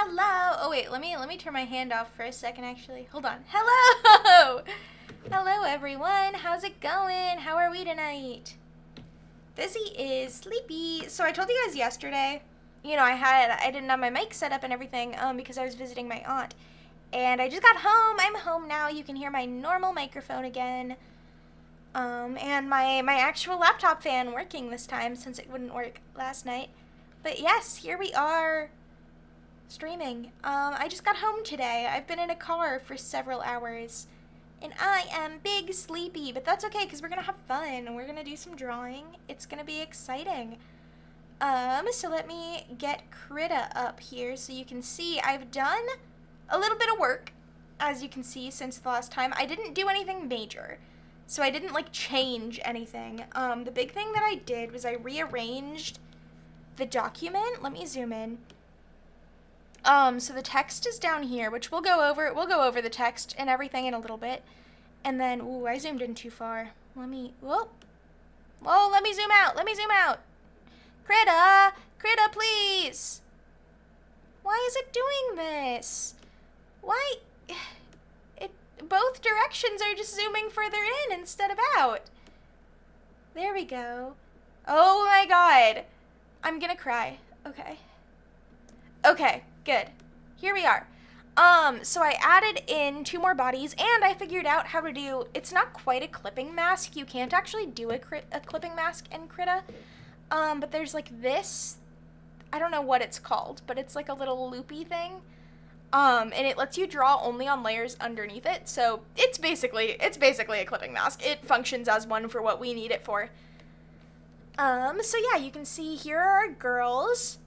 Hello. Oh wait, let me turn my hand off for a second actually. Hold on. Hello. Hello everyone. How's it going? How are we tonight? Fizzy is sleepy. So I told you guys yesterday, you know, I didn't have my mic set up and everything because I was visiting my aunt. And I just got home. I'm home now. You can hear my normal microphone again. And my actual laptop fan working this time since it wouldn't work last night. But yes, here we are streaming. I just got home today. I've been in a car for several hours. And I am big sleepy, but that's okay because we're going to have fun. We're going to do some drawing. It's going to be exciting. So let me get Krita up here so you can see I've done a little bit of work, as you can see, since the last time. I didn't do anything major, so I didn't, like, change anything. The big thing that I did was I rearranged the document. Let me zoom in. So the text is down here, which we'll go over. We'll go over the text and everything in a little bit. And then, ooh, I zoomed in too far. Let me zoom out. Let me zoom out. Krita, please. Why is it doing this? Why? Both directions are just zooming further in instead of out. There we go. Oh my god. I'm gonna cry. Okay. Okay, good. Here we are. So I added in 2 more bodies, and I figured out how to do, it's not quite a clipping mask. You can't actually do a clipping mask in Krita. But there's like this, I don't know what it's called, but it's like a little loopy thing. And it lets you draw only on layers underneath it. So it's basically a clipping mask. It functions as one for what we need it for. So yeah, you can see here are our girls.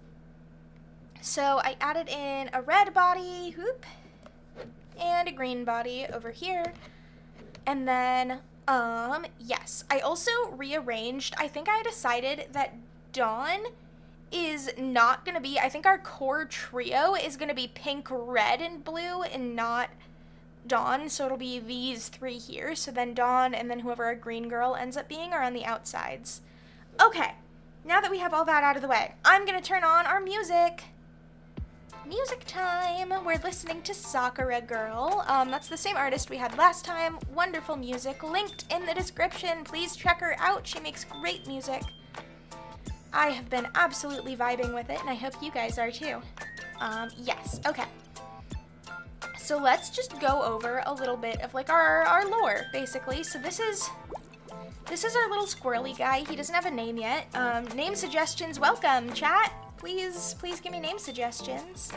So I added in a red body, whoop, and a green body over here. And then, yes, I also rearranged, I think I decided that Dawn is not going to be, I think our core trio is going to be pink, red, and blue, and not Dawn, so it'll be these 3 here. So then Dawn and then whoever our green girl ends up being are on the outsides. Okay, now that we have all that out of the way, I'm going to turn on our music. Music time. We're listening to Sakura Girl. That's the same artist we had last time. Wonderful music. Linked in the description. Please check her out. She makes great music. I have been absolutely vibing with it, and I hope you guys are too. Yes. Okay. So let's just go over a little bit of like our lore, basically. So this is our little squirrely guy. He doesn't have a name yet. Name suggestions, welcome, chat. Please give me name suggestions.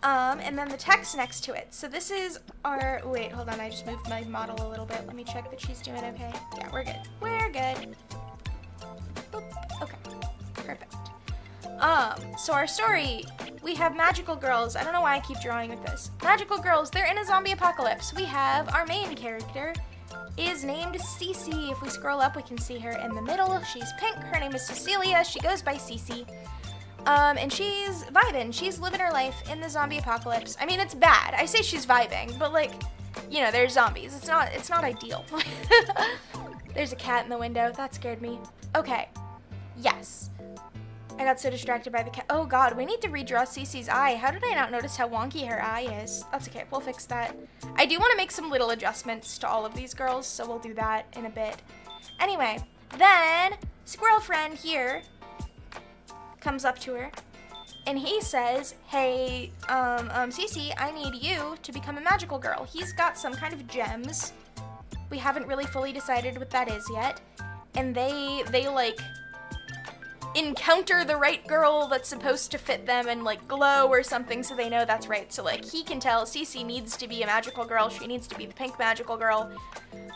And then the text next to it. So this is our, wait, hold on, I just moved my model a little bit. Let me check that she's doing okay. Yeah, we're good. We're good. Boop. Okay, perfect. So our story, we have magical girls. I don't know why I keep drawing with this. Magical girls, they're in a zombie apocalypse. We have our main character is named Cece. If we scroll up, we can see her in the middle. She's pink. Her name is Cecilia. She goes by Cece. And she's vibing. She's living her life in the zombie apocalypse. I mean, it's bad. I say she's vibing, but like, you know, there's zombies. It's not ideal. There's a cat in the window. That scared me. Okay. Yes. I got so distracted by the cat. Oh god, we need to redraw Cece's eye. How did I not notice how wonky her eye is? That's okay. We'll fix that. I do want to make some little adjustments to all of these girls, so we'll do that in a bit. Anyway, then squirrel friend here comes up to her, and he says, hey, Cece, I need you to become a magical girl. He's got some kind of gems. We haven't really fully decided what that is yet. And they like, encounter the right girl that's supposed to fit them and, like, glow or something so they know that's right. So, like, he can tell Cece needs to be a magical girl. She needs to be the pink magical girl.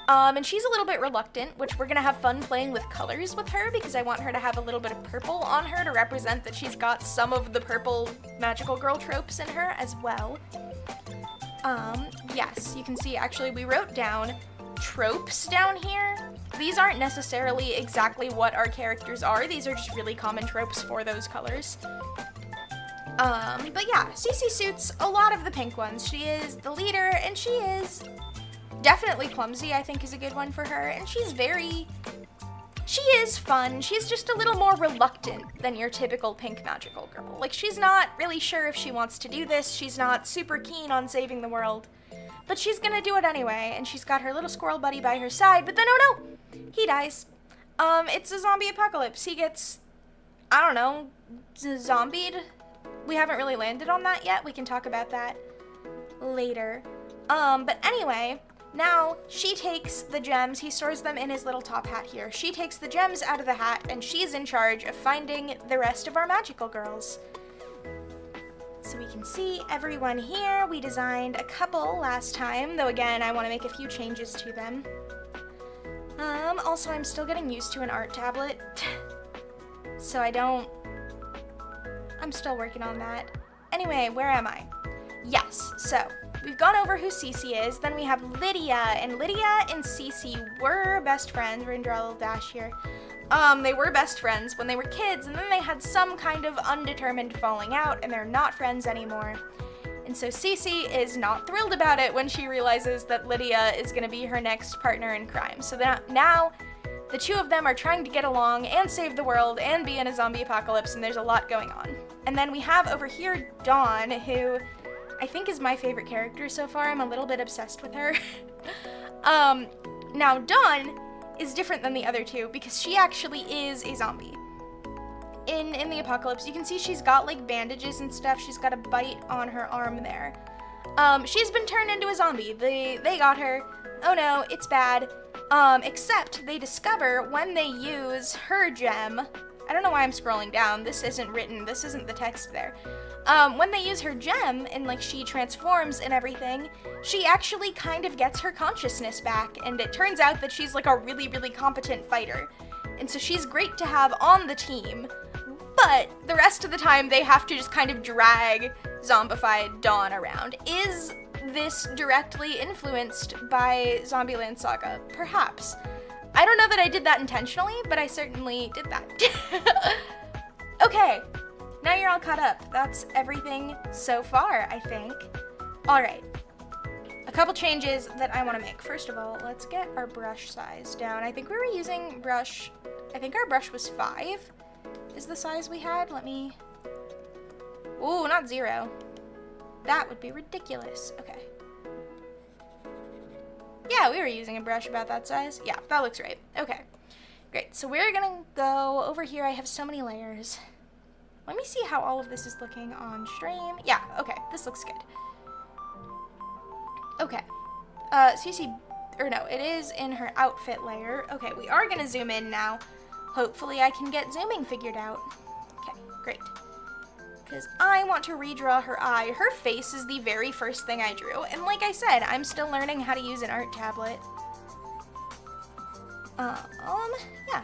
And she's a little bit reluctant, which we're gonna have fun playing with colors with her because I want her to have a little bit of purple on her to represent that she's got some of the purple magical girl tropes in her as well. Yes, you can see actually we wrote down tropes down here. These aren't necessarily exactly what our characters are. These are just really common tropes for those colors. But yeah, Cece suits a lot of the pink ones. She is the leader, and she is definitely clumsy, I think is a good one for her. And she's very she is fun. She's just a little more reluctant than your typical pink magical girl. Like, she's not really sure if she wants to do this. She's not super keen on saving the world. But she's gonna do it anyway, and she's got her little squirrel buddy by her side, but then, oh no! He dies. It's a zombie apocalypse. He gets, I don't know, zombied? We haven't really landed on that yet. We can talk about that later. But anyway, now she takes the gems. He stores them in his little top hat here. She takes the gems out of the hat, and she's in charge of finding the rest of our magical girls. So we can see everyone here. We designed a couple last time, though again, I want to make a few changes to them. Also, I'm still getting used to an art tablet, so I'm still working on that. Anyway, where am I? Yes, so we've gone over who Cece is, then we have Lydia, and Lydia and Cece were best friends. We're gonna draw a little dash here. They were best friends when they were kids, and then they had some kind of undetermined falling out, and they're not friends anymore. And so Cece is not thrilled about it when she realizes that Lydia is going to be her next partner in crime. So now the two of them are trying to get along and save the world and be in a zombie apocalypse, and there's a lot going on. And then we have over here Dawn, who I think is my favorite character so far. I'm a little bit obsessed with her. Now Dawn is different than the other two because she actually is a zombie. In the apocalypse, you can see she's got like bandages and stuff. She's got a bite on her arm there. She's been turned into a zombie. They got her. Oh no, it's bad. Except they discover when they use her gem. I don't know why I'm scrolling down. This isn't written. This isn't the text there. When they use her gem and like she transforms and everything, she actually kind of gets her consciousness back, and it turns out that she's like a really, really competent fighter. And so she's great to have on the team, but the rest of the time they have to just kind of drag zombified Dawn around. Is this directly influenced by Zombieland Saga? Perhaps. I don't know that I did that intentionally, but I certainly did that. Okay, now you're all caught up. That's everything so far, I think. Alright, a couple changes that I want to make. First of all, let's get our brush size down. I think we were using I think our brush was 5 is the size we had. Let me, ooh, not 0. That would be ridiculous. Okay. Yeah, we were using a brush about that size. Yeah, that looks right. Okay, great. So we're gonna go over here. I have so many layers. Let me see how all of this is looking on stream. Yeah, okay, this looks good. Okay, Cece, or no, it is in her outfit layer. Okay, we are gonna zoom in now. Hopefully I can get zooming figured out. Okay, great. Because I want to redraw her eye. Her face is the very first thing I drew. And like I said, I'm still learning how to use an art tablet. Yeah.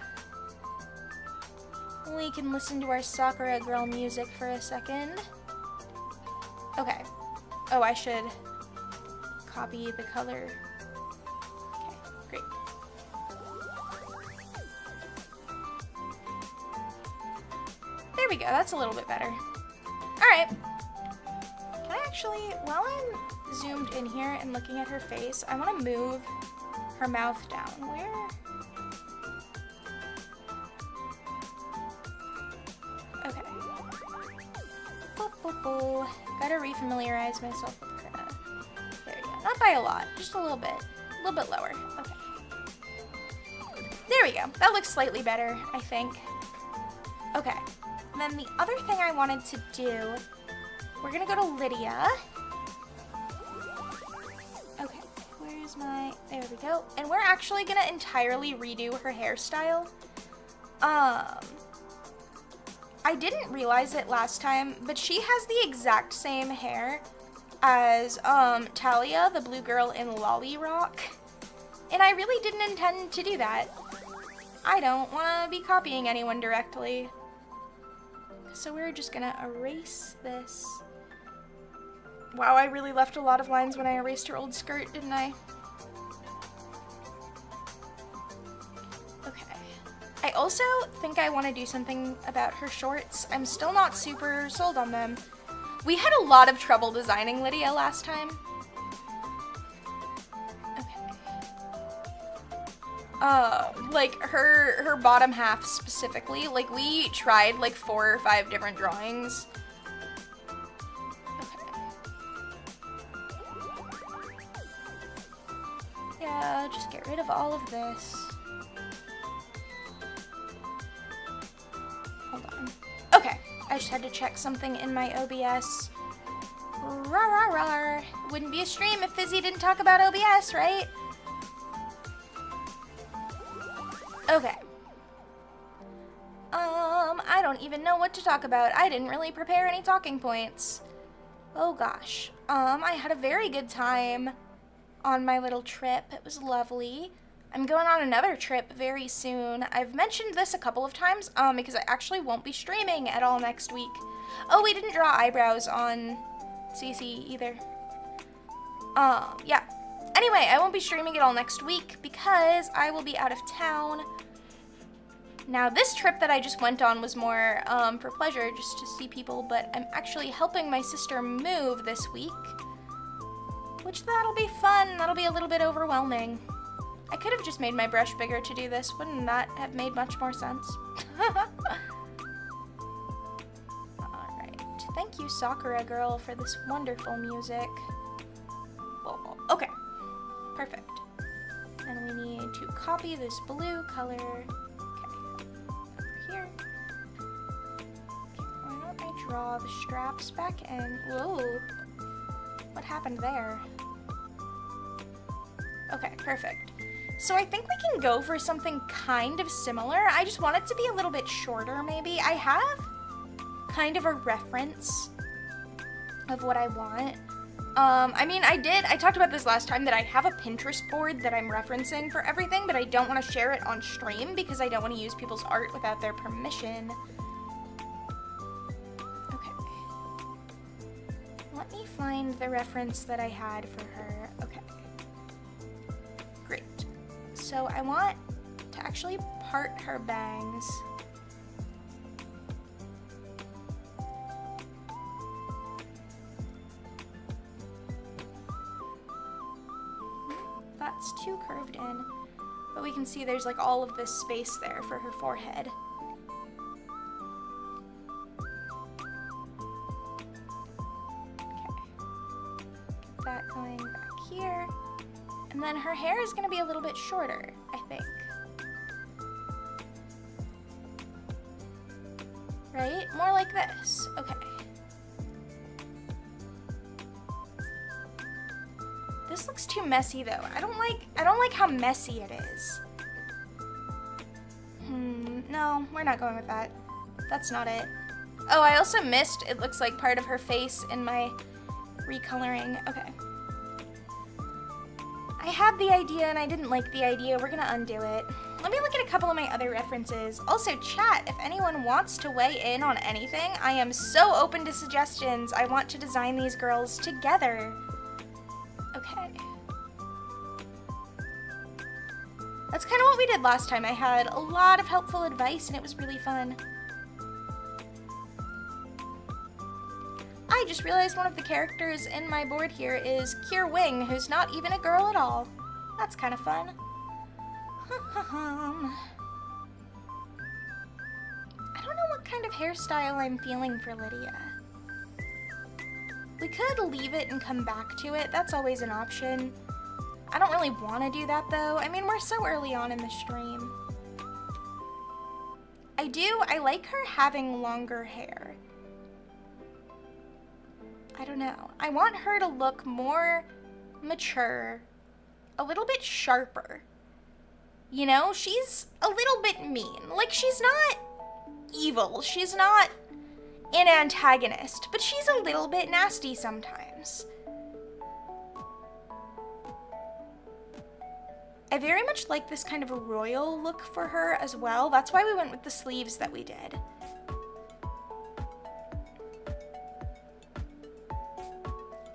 We can listen to our Sakura Girl music for a second. Okay. Oh, I should copy the color. Okay, great. There we go, that's a little bit better. Alright. Can I actually, while I'm zoomed in here and looking at her face, I want to move her mouth down. Where? Okay. Boop, boop, boop. Gotta refamiliarize myself with Krita. There we go. Not by a lot, just a little bit. A little bit lower. Okay. There we go. That looks slightly better, I think. Okay. And then the other thing I wanted to do, we're gonna go to Lydia. Okay, where's my, there we go. And we're actually gonna entirely redo her hairstyle. I didn't realize it last time, but she has the exact same hair as Talia, the blue girl in Lolly Rock. And I really didn't intend to do that. I don't want to be copying anyone directly. So we're just gonna erase this. Wow, I really left a lot of lines when I erased her old skirt, didn't I? Okay. I also think I want to do something about her shorts. I'm still not super sold on them. We had a lot of trouble designing Lydia last time. Okay. like her bottom half specifically. Like we tried like 4 or 5 different drawings. Okay. Yeah, just get rid of all of this. Hold on. Okay, I just had to check something in my OBS. Rar rar rar. Wouldn't be a stream if Fizzy didn't talk about OBS, right? Okay. I don't even know what to talk about. I didn't really prepare any talking points. Oh gosh. I had a very good time on my little trip. It was lovely. I'm going on another trip very soon. I've mentioned this a couple of times, because I actually won't be streaming at all next week. Oh, we didn't draw eyebrows on CC either. Yeah. Anyway, I won't be streaming it all next week because I will be out of town. Now, this trip that I just went on was more for pleasure, just to see people, but I'm actually helping my sister move this week, which that'll be fun. That'll be a little bit overwhelming. I could have just made my brush bigger to do this. Wouldn't that have made much more sense? Alright. Thank you, Sakura Girl, for this wonderful music. Whoa. Okay. Perfect. And we need to copy this blue color. Okay. Over here. Okay, why don't I draw the straps back in? Whoa. What happened there? Okay, perfect. So I think we can go for something kind of similar. I just want it to be a little bit shorter, maybe. I have kind of a reference of what I want. I mean, I talked about this last time, that I have a Pinterest board that I'm referencing for everything, but I don't want to share it on stream because I don't want to use people's art without their permission. Okay. Let me find the reference that I had for her. Okay. Great. So I want to actually part her bangs. That's too curved in, but we can see there's like all of this space there for her forehead. Okay. Get that going back here. And then her hair is going to be a little bit shorter, I think. Right? More like this. Okay. This looks too messy though. I don't like how messy it is. No, we're not going with that. That's not it. Oh, I also missed, it looks like part of her face in my recoloring. Okay. I had the idea and I didn't like the idea. We're gonna undo it. Let me look at a couple of my other references. Also, chat, if anyone wants to weigh in on anything, I am so open to suggestions. I want to design these girls together. Okay. That's kind of what we did last time. I had a lot of helpful advice and it was really fun. I just realized one of the characters in my board here is Kier Wing, who's not even a girl at all. That's kind of fun. I don't know what kind of hairstyle I'm feeling for Lydia. We could leave it and come back to it. That's always an option. I don't really want to do that though. I mean, we're so early on in the stream. I like her having longer hair. I don't know. I want her to look more mature, a little bit sharper. You know, she's a little bit mean. Like, she's not evil. She's not an antagonist, but she's a little bit nasty sometimes. I very much like this kind of a royal look for her as well. That's why we went with the sleeves that we did.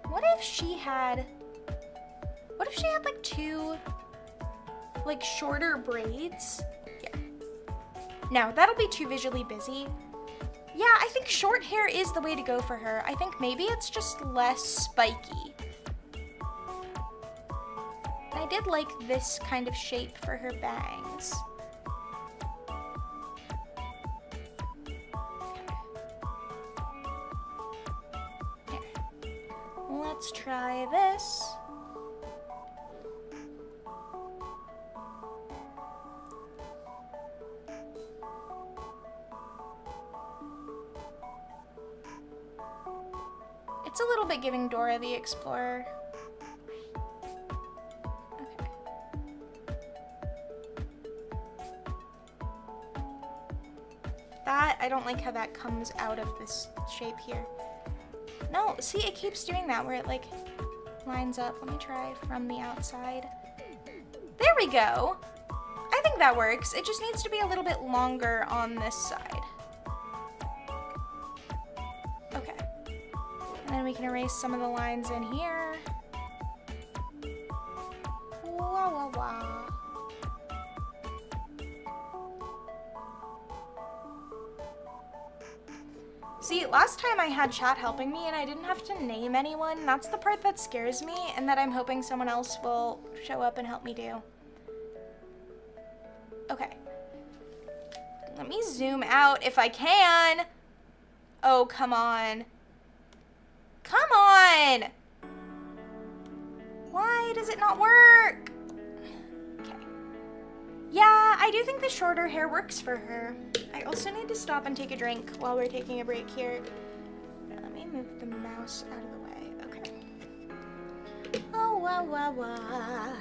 What if she had like 2 like shorter braids? Here. No, that'll be too visually busy. Yeah, I think short hair is the way to go for her. I think maybe it's just less spiky. I I did like this kind of shape for her bangs. Let's try this. It's a little bit giving Dora the Explorer. Okay. That, I don't like how that comes out of this shape here. No, see, it keeps doing that where it like lines up. Let me try from the outside. There we go. I think that works. It just needs to be a little bit longer on this side. Okay. And then we can erase some of the lines in here. Wah, wah, wah. See, last time I had chat helping me and I didn't have to name anyone. That's the part that scares me and that I'm hoping someone else will show up and help me do. Okay. Let me zoom out if I can. Oh, come on. Come on! Why does it not work? Okay. Yeah, I do think the shorter hair works for her. I also need to stop and take a drink while we're taking a break here. Let me move the mouse out of the way. Okay. Oh, wah, wah, wah.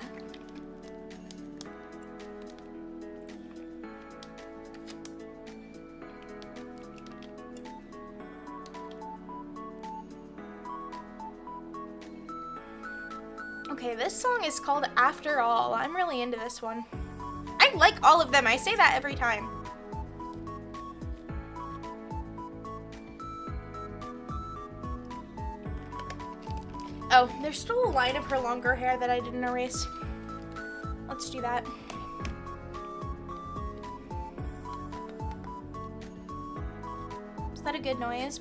Okay, this song is called After All. I'm really into this one. I like all of them. I say that every time. Oh, there's still a line of her longer hair that I didn't erase. Let's do that. Is that a good noise?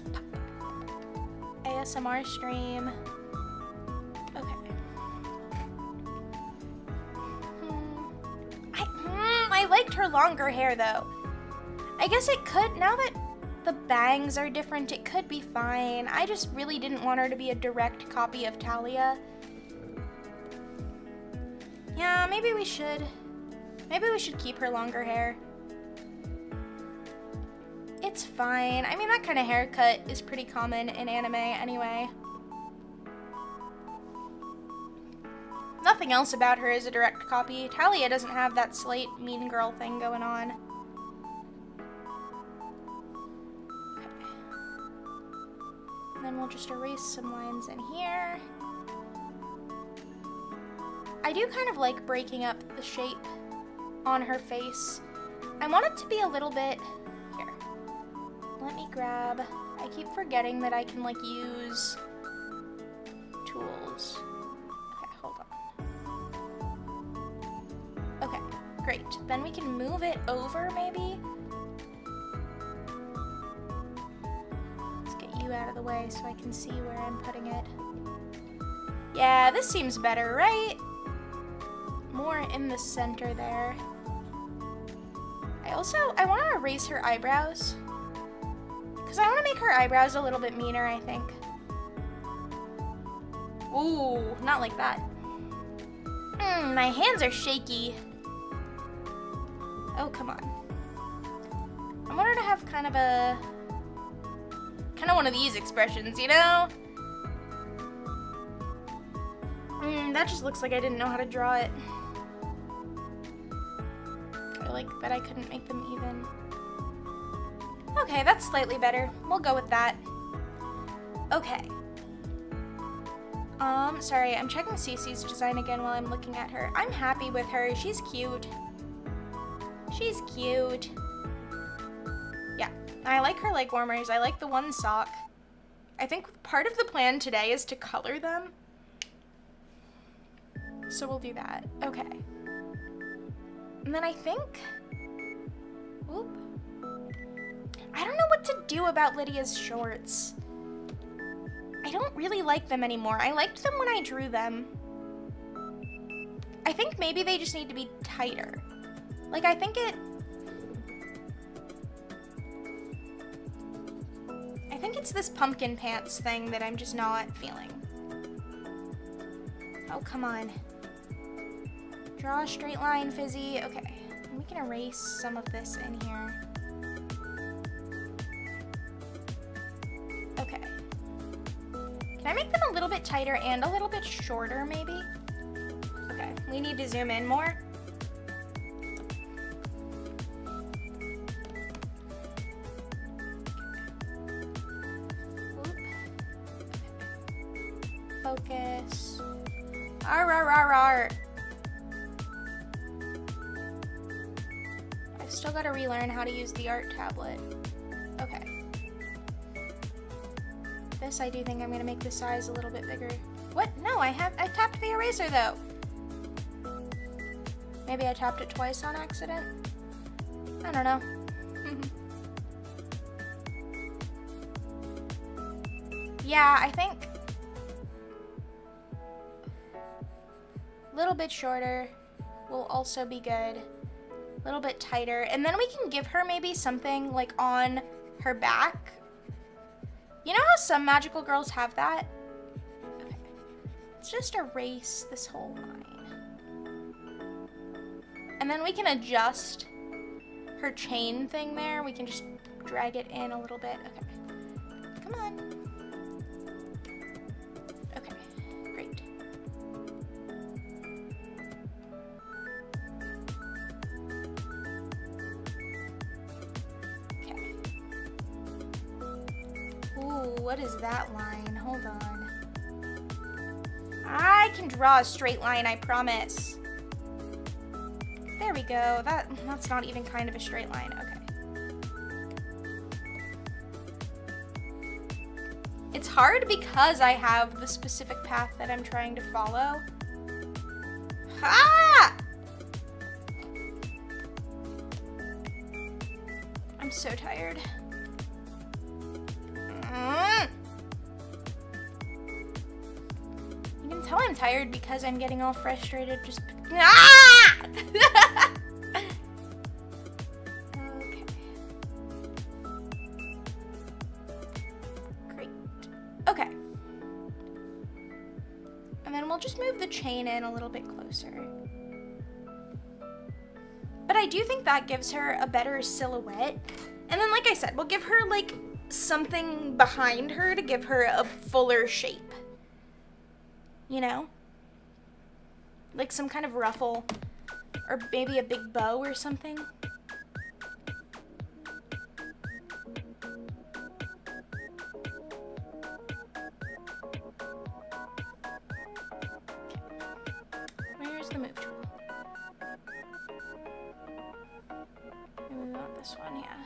ASMR stream. Okay. I liked her longer hair though. I guess it could, now that the bangs are different, it could be fine. I just really didn't want her to be a direct copy of Talia. Yeah, maybe we should keep her longer hair. It's fine. I mean, that kind of haircut is pretty common in anime anyway. Nothing else about her is a direct copy. Talia doesn't have that slight mean girl thing going on. Okay. And then we'll just erase some lines in here. I do kind of like breaking up the shape on her face. I want it to be a little bit... Here. Let me grab... I keep forgetting that I can, like, use tools. Okay, hold on. Okay, great. Then we can move it over, maybe? Let's get you out of the way so I can see where I'm putting it. Yeah, this seems better, right? More in the center there. I want to erase her eyebrows. Because I want to make her eyebrows a little bit meaner, I think. Ooh, not like that. My hands are shaky. Oh, come on. I want her to have kind of one of these expressions, you know? That just looks like I didn't know how to draw it. Or like that I couldn't make them even. Okay, that's slightly better. We'll go with that. Okay. Sorry, I'm checking Cece's design again while I'm looking at her. I'm happy with her. She's cute. She's cute. Yeah, I like her leg warmers. I like the one sock. I think part of the plan today is to color them. So we'll do that. Okay. And then I think... Oop. I don't know what to do about Lydia's shorts. I don't really like them anymore. I liked them when I drew them. I think maybe they just need to be tighter. Like, I think it's this pumpkin pants thing that I'm just not feeling. Oh, come on. Draw a straight line, Fizzy. Okay, we can erase some of this in here. Okay. Can I make them a little bit tighter and a little bit shorter, maybe? Okay, we need to zoom in more. Focus. I've still got to relearn how to use the art tablet. Okay. This, I do think I'm gonna make the size a little bit bigger. What? No, I tapped the eraser though. Maybe I tapped it twice on accident. I don't know. Yeah, I think a little bit shorter will also be good. A little bit tighter. And then we can give her maybe something like on her back. You know how some magical girls have that? Okay. Let's just erase this whole line. And then we can adjust her chain thing there. We can just drag it in a little bit. Okay. Come on. Okay, great. Okay. Ooh, what is that line? Hold on. I can draw a straight line, I promise. There we go. That's not even kind of a straight line. Okay. It's hard because I have the specific path that I'm trying to follow. Ah! I'm so tired. You can tell I'm tired because I'm getting all frustrated just... Ah! Okay. Great. Okay. And then we'll just move the chain in a little bit closer. But I do think that gives her a better silhouette. And then, like I said, we'll give her, like, something behind her to give her a fuller shape. You know? Like some kind of ruffle. Or maybe a big bow or something. Where's the move tool? Maybe we want this one, yeah.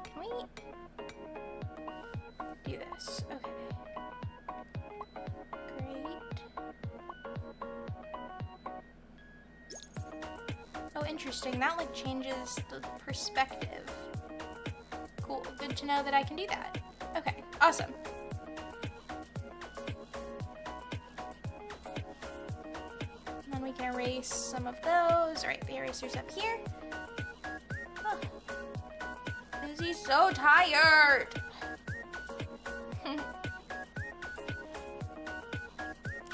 Can we do this? Okay. Great. Oh, interesting. That like changes the perspective. Cool. Good to know that I can do that. Okay. Awesome. And then we can erase some of those. All right, the eraser's up here. Oh. Fizzy's so tired.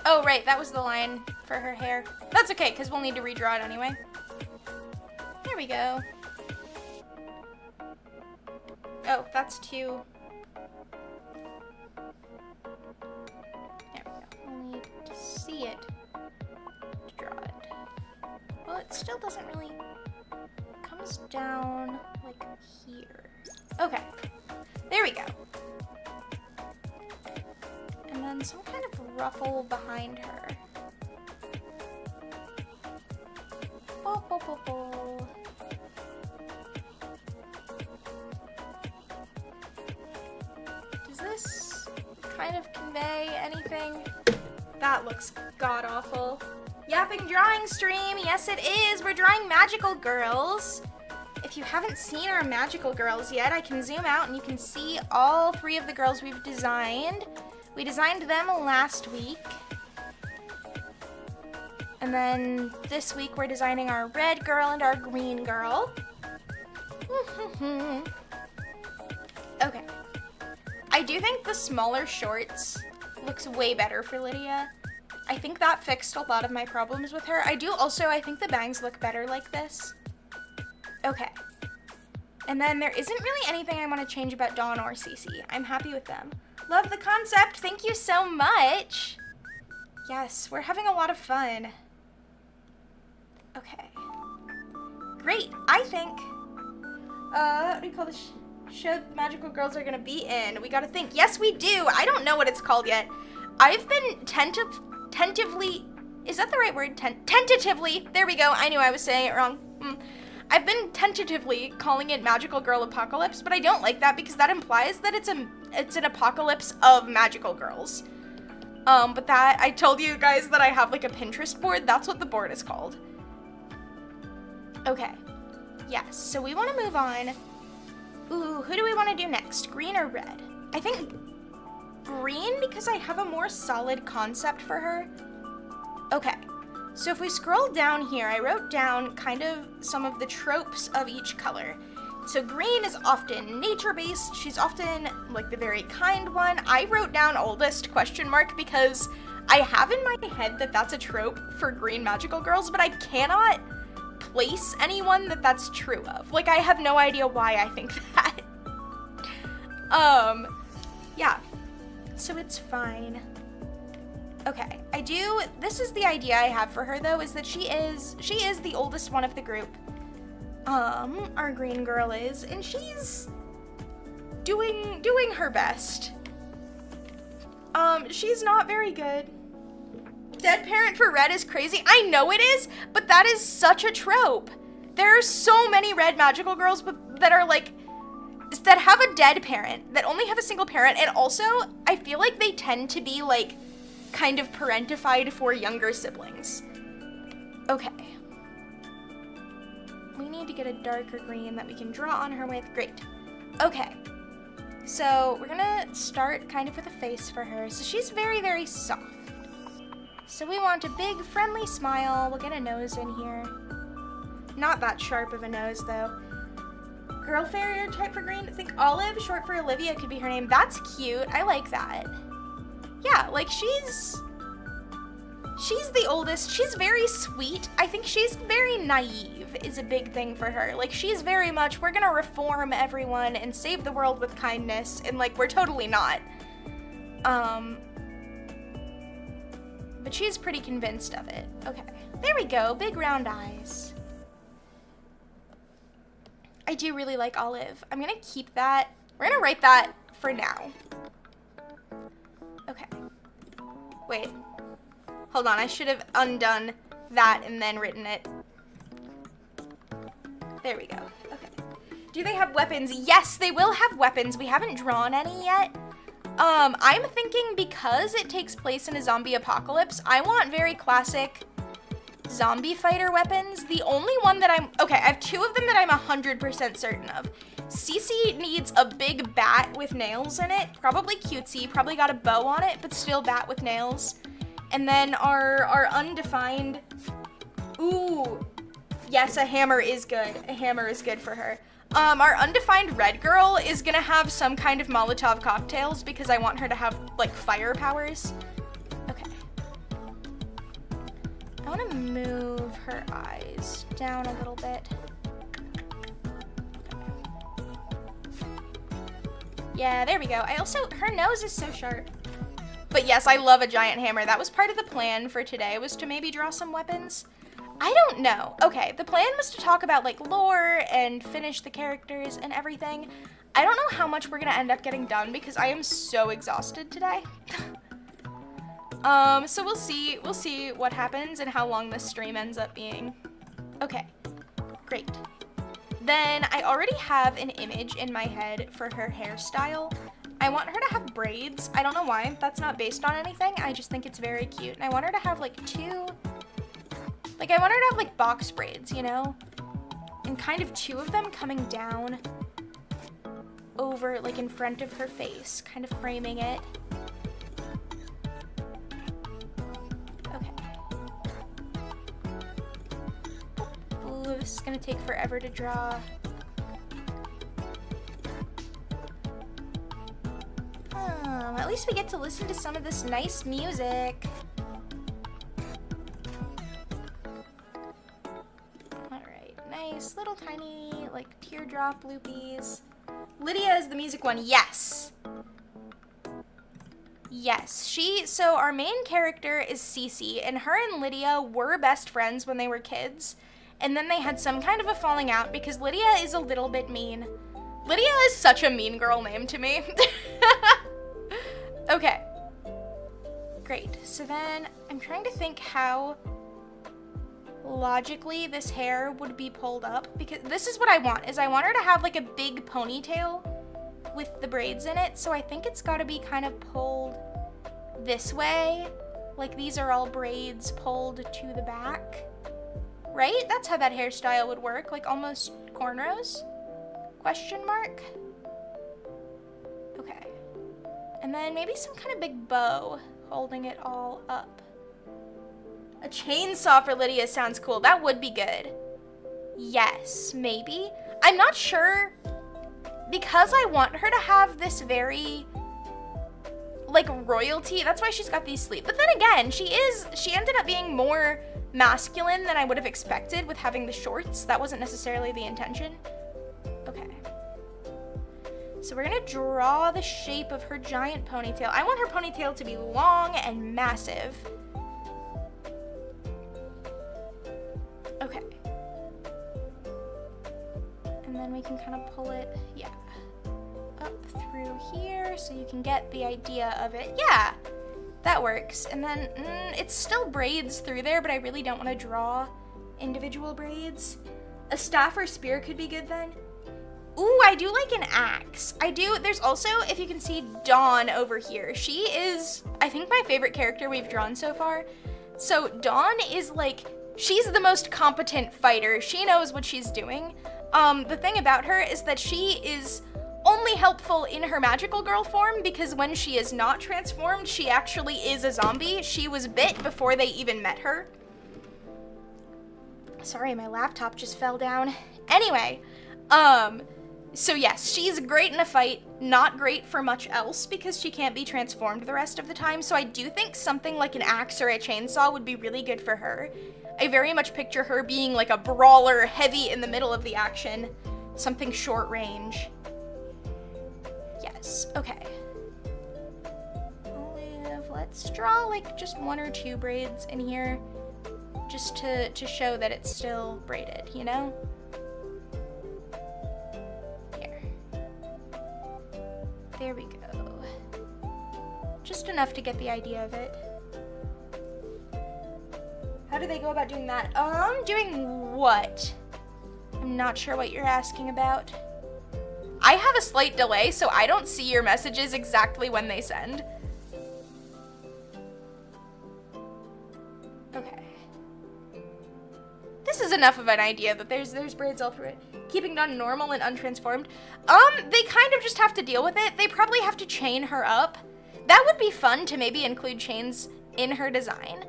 Oh, right, that was the line for her hair. That's okay, because we'll need to redraw it anyway. There we go. Oh, that's too... There we go. We'll need to see it to draw it. Well, it still doesn't really... It comes down, like, here. Okay. There we go. And then some kind of ruffle behind her. Bo, bo, bo, bo. Does this kind of convey anything? That looks god-awful. Yapping drawing stream, yes it is. We're drawing magical girls. If you haven't seen our magical girls yet, I can zoom out and you can see all 3 of the girls we've designed. We designed them last week. And then this week we're designing our red girl and our green girl. Okay. I do think the smaller shorts looks way better for Lydia. I think that fixed a lot of my problems with her. I think the bangs look better like this. Okay. And then there isn't really anything I want to change about Dawn or Cece. I'm happy with them. Love the concept. Thank you so much. Yes, we're having a lot of fun. Okay. Great. I think, what do you call this show magical girls are gonna be in? We gotta think. Yes, we do. I don't know what it's called yet. I've been tentatively, is that the right word? Tentatively, there we go. I knew I was saying it wrong. I've been tentatively calling it Magical Girl Apocalypse, but I don't like that because that implies that it's an apocalypse of magical girls. But that, I told you guys that I have like a Pinterest board. That's what the board is called. Okay. Yes, so we want to move on. Ooh, who do we want to do next? Green or red? I think green because I have a more solid concept for her. Okay. So if we scroll down here, I wrote down kind of some of the tropes of each color. So green is often nature-based. She's often like the very kind one. I wrote down oldest ? Because I have in my head that that's a trope for green magical girls, but I cannot place anyone that that's true of. Like, I have no idea why I think that. Yeah. So it's fine. Okay, this is the idea I have for her, though, is that she is the oldest one of the group. Our green girl is, and she's doing her best. She's not very good. Dead parent for red is crazy. I know it is, but that is such a trope. There are so many red magical girls that are like, that have a dead parent, that only have a single parent, and also, I feel like they tend to be like, kind of parentified for younger siblings. Okay. We need to get a darker green that we can draw on her with. Great. Okay. So we're gonna start kind of with a face for her. So she's very, very soft. So we want a big, friendly smile. We'll get a nose in here. Not that sharp of a nose, though. Girl farrier type for green. I think Olive, short for Olivia, could be her name. That's cute. I like that. Yeah, like she's the oldest. She's very sweet. I think she's very naive is a big thing for her. Like, she's very much, we're gonna reform everyone and save the world with kindness, and like, we're totally not. But she's pretty convinced of it. Okay, there we go, big round eyes. I do really like Olive. I'm gonna keep that. We're gonna write that for now. Okay. Wait. Hold on, I should have undone that and then written it. There we go. Okay. Do they have weapons? Yes, they will have weapons. We haven't drawn any yet. I'm thinking because it takes place in a zombie apocalypse, I want very classic zombie fighter weapons. The only one that okay, I have two of them that I'm 100% certain of. Cece needs a big bat with nails in it, probably cutesy, probably got a bow on it, but still bat with nails. And then our undefined, ooh, yes, a hammer is good. A hammer is good for her. Our undefined red girl is gonna have some kind of Molotov cocktails because I want her to have, like, fire powers. Okay. I wanna move her eyes down a little bit. Yeah, there we go. Her nose is so sharp. But yes, I love a giant hammer. That was part of the plan for today, was to maybe draw some weapons. I don't know. Okay, the plan was to talk about like lore and finish the characters and everything. I don't know how much we're gonna end up getting done because I am so exhausted today. So we'll see what happens and how long this stream ends up being. Okay, great. Then I already have an image in my head for her hairstyle. I want her to have braids. I don't know why. That's not based on anything. I just think it's very cute. And I want her to have like I want her to have like box braids, you know? And kind of two of them coming down over like in front of her face, kind of framing it. this is gonna take forever to draw. At least we get to listen to some of this nice music. Alright, nice little tiny, like, teardrop loopies. Lydia is the music one, yes! Yes, so our main character is Cece, and her and Lydia were best friends when they were kids, and then they had some kind of a falling out because Lydia is a little bit mean. Lydia is such a mean girl name to me. Okay. Great. So then I'm trying to think how logically this hair would be pulled up, because this is what I want, is I want her to have like a big ponytail with the braids in it. So I think it's got to be kind of pulled this way. Like these are all braids pulled to the back. Right? That's how that hairstyle would work. Like almost cornrows? Question mark? Okay. And then maybe some kind of big bow holding it all up. A chainsaw for Lydia sounds cool. That would be good. Yes, maybe. I'm not sure, because I want her to have this very, like, royalty. That's why she's got these sleeves. But then again, she ended up being more masculine than I would have expected with having the shorts. That wasn't necessarily the intention. Okay. So we're gonna draw the shape of her giant ponytail. I want her ponytail to be long and massive. Okay. And then we can kind of pull it, yeah, up through here so you can get the idea of it. Yeah, that works. And then it's still braids through there, but I really don't want to draw individual braids. A staff or spear could be good then. Ooh, I do like an axe. I do. There's also, if you can see, Dawn over here. She is, I think, my favorite character we've drawn so far. So Dawn is like, she's the most competent fighter. She knows what she's doing. The thing about her is that she is only helpful in her magical girl form, because when she is not transformed, she actually is a zombie. She was bit before they even met her. Sorry, my laptop just fell down. Anyway, so yes, she's great in a fight, not great for much else because she can't be transformed the rest of the time. So I do think something like an axe or a chainsaw would be really good for her. I very much picture her being like a brawler, heavy in the middle of the action, something short range. Yes, okay. Olive, let's draw like just 1 or 2 braids in here just to show that it's still braided, you know? There we go. Just enough to get the idea of it. How do they go about doing that? Doing what? I'm not sure what you're asking about. I have a slight delay, so I don't see your messages exactly when they send. Okay. This is enough of an idea that there's braids all through it. Keeping Dawn normal and untransformed. They kind of just have to deal with it. They probably have to chain her up. That would be fun to maybe include chains in her design.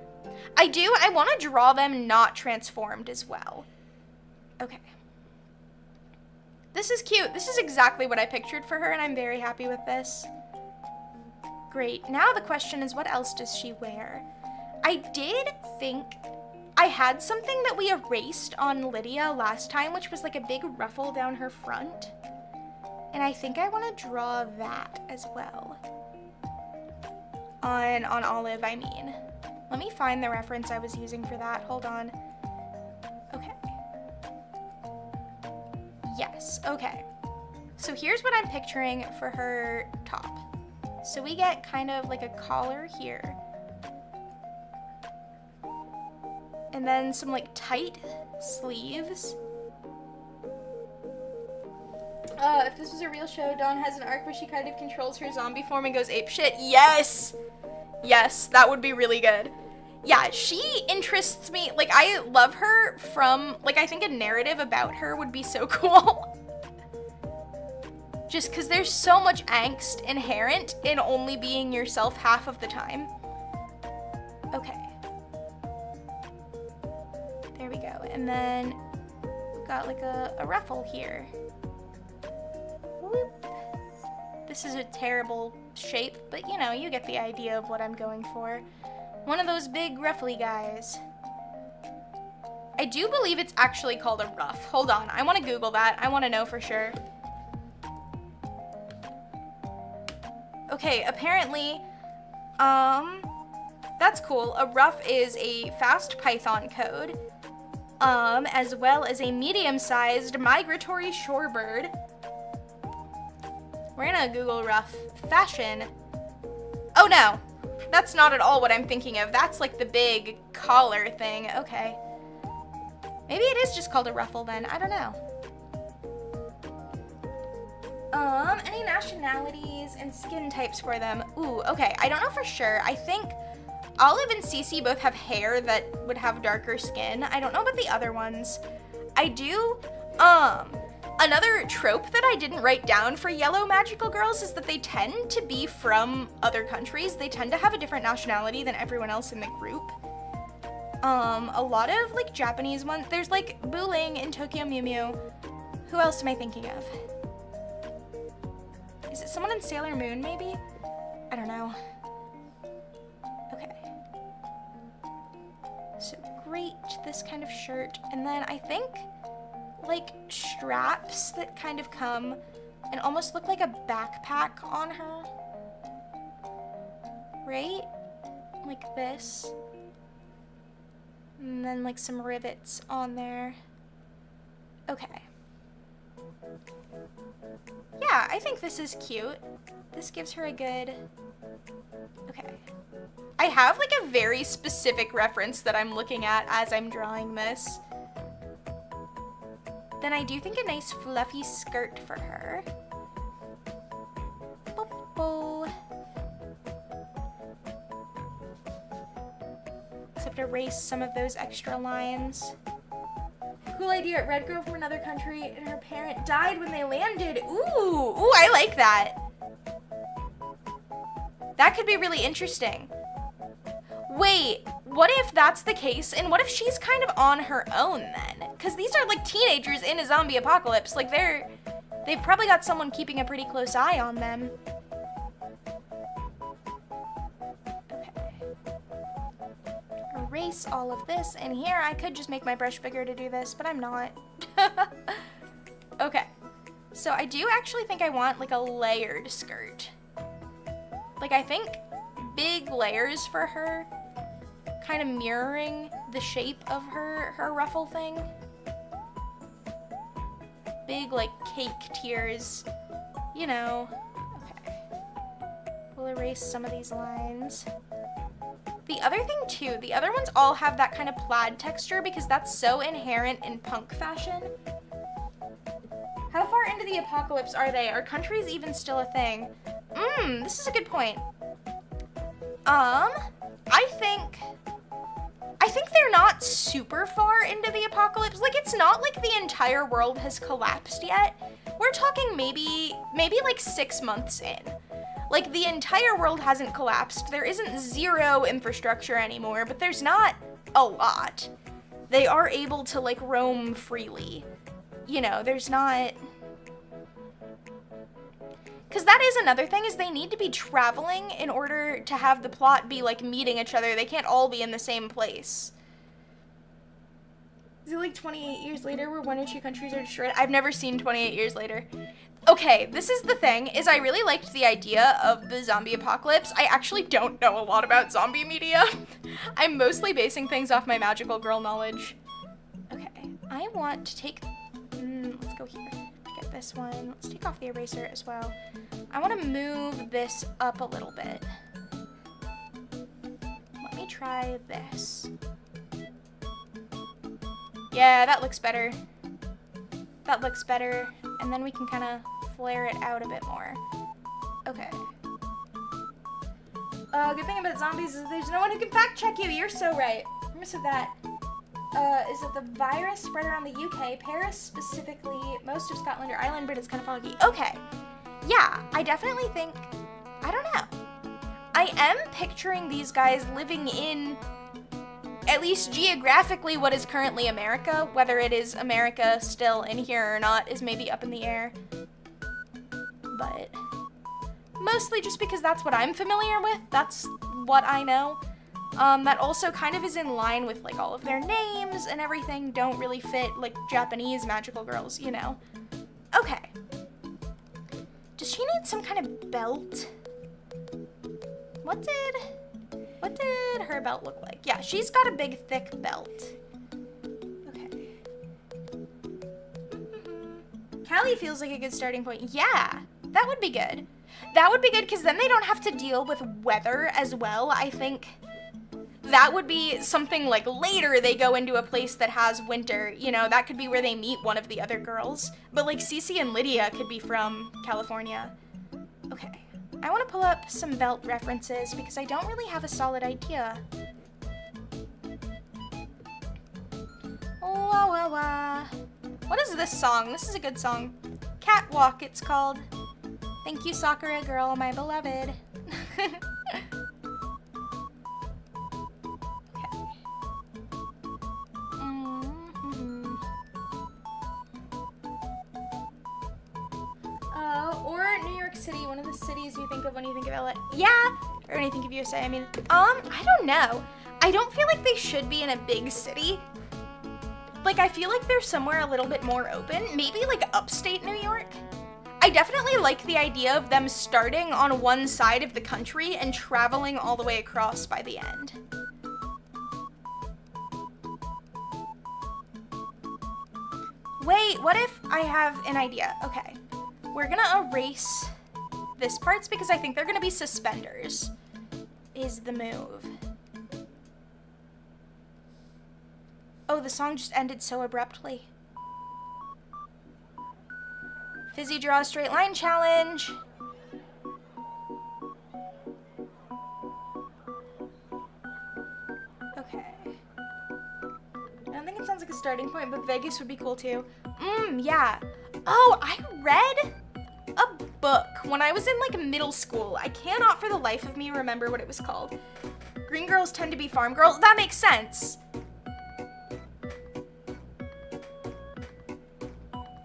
I want to draw them not transformed as well. Okay. This is cute. This is exactly what I pictured for her, and I'm very happy with this. Great. Now the question is, what else does she wear? I did think I had something that we erased on Lydia last time, which was like a big ruffle down her front. And I think I want to draw that as well. On Olive, I mean. Let me find the reference I was using for that. Hold on. Okay. Yes, okay. So here's what I'm picturing for her top. So we get kind of like a collar here. And then some like tight sleeves. If this was a real show, Dawn has an arc where she kind of controls her zombie form and goes apeshit. Yes! Yes, that would be really good. Yeah, she interests me. Like, I love her from, like, I think a narrative about her would be so cool. Just because there's so much angst inherent in only being yourself half of the time. Okay. There we go. And then got like a ruffle here. Whoop. This is a terrible shape, but you know, you get the idea of what I'm going for. One of those big ruffly guys. I do believe it's actually called a ruff. Hold on, I want to Google that. I want to know for sure. Okay, apparently, that's cool. A ruff is a fast Python code, as well as a medium-sized migratory shorebird. We're gonna Google ruff fashion. Oh no, that's not at all what I'm thinking of. That's like the big collar thing. Okay. Maybe it is just called a ruffle then. I don't know. Any nationalities and skin types for them? Ooh, okay. I don't know for sure. I think Olive and Cece both have hair that would have darker skin. I don't know about the other ones. I do, another trope that I didn't write down for yellow magical girls is that they tend to be from other countries. They tend to have a different nationality than everyone else in the group. A lot of like Japanese ones. There's like Booling in Tokyo Mew Mew. Who else am I thinking of? Is it someone in Sailor Moon maybe? I don't know. Okay. So great, this kind of shirt. And then I think like straps that kind of come and almost look like a backpack on her. Right? Like this. And then like some rivets on there. Okay. Yeah, I think this is cute. This gives her a good... Okay. I have like a very specific reference that I'm looking at as I'm drawing this. Then I do think a nice fluffy skirt for her. Boop-boop. Except erase some of those extra lines. Cool idea. Red girl from another country and her parent died when they landed. Ooh, I like that. That could be really interesting. Wait, what if that's the case? And what if she's kind of on her own then? Because these are like teenagers in a zombie apocalypse. Like they've probably got someone keeping a pretty close eye on them. Erase all of this, and here I could just make my brush bigger to do this, but I'm not. Okay, so I do actually think I want like a layered skirt. Like I think big layers for her, kind of mirroring the shape of her ruffle thing. Big like cake tiers, you know. Okay, we'll erase some of these lines. The other thing too, the other ones all have that kind of plaid texture because that's so inherent in punk fashion. How far into the apocalypse are they? Are countries even still a thing? This is a good point. I think they're not super far into the apocalypse. Like it's not like the entire world has collapsed yet. We're talking maybe like 6 months in. Like, the entire world hasn't collapsed. There isn't zero infrastructure anymore, but there's not a lot. They are able to, like, roam freely. You know, there's not... Because that is another thing, is they need to be traveling in order to have the plot be, like, meeting each other. They can't all be in the same place. Is it, like, 28 years later where 1 or 2 countries are destroyed? I've never seen 28 years later. Okay, this is the thing, is I really liked the idea of the zombie apocalypse. I actually don't know a lot about zombie media. I'm mostly basing things off my magical girl knowledge. Okay, I want to take, let's go here, get this one. Let's take off the eraser as well. I want to move this up a little bit. Let me try this. Yeah, that looks better. That looks better. And then we can kind of flare it out a bit more. Okay. Good thing about zombies is there's no one who can fact check you. You're so right. I missed that. Is it the virus spread around the UK, Paris specifically, most of Scotland or Ireland, but it's kind of foggy. Okay. Yeah, I definitely think, I don't know. I am picturing these guys living in at least geographically, what is currently America. Whether it is America still in here or not is maybe up in the air. But mostly just because that's what I'm familiar with. That's what I know. That also kind of is in line with, like, all of their names and everything don't really fit, like, Japanese magical girls, you know. Okay. Does she need some kind of belt? What did her belt look like? Yeah, she's got a big, thick belt. Okay. Callie feels like a good starting point. Yeah, that would be good. That would be good because then they don't have to deal with weather as well. I think that would be something like later they go into a place that has winter. You know, that could be where they meet one of the other girls. But like Cece and Lydia could be from California. Okay. I want to pull up some belt references because I don't really have a solid idea. Wah, wah, wah. What is this song? This is a good song. Catwalk, it's called. Thank you, Sakura girl, my beloved. Okay. Or New York City, one of the cities you think of when you think of LA. Yeah, or when you think of USA, I mean. I don't know. I don't feel like they should be in a big city. Like, I feel like they're somewhere a little bit more open. Maybe, like, upstate New York. I definitely like the idea of them starting on one side of the country and traveling all the way across by the end. Wait, what if I have an idea? Okay. We're gonna erase this parts because I think they're gonna be suspenders, is the move. Oh, the song just ended so abruptly. Fizzy draw a straight line challenge. Okay. I don't think it sounds like a starting point, but Vegas would be cool too. Yeah. Oh, I read a book when I was in like middle school. I cannot for the life of me remember what it was called. Green girls tend to be farm girls. That makes sense.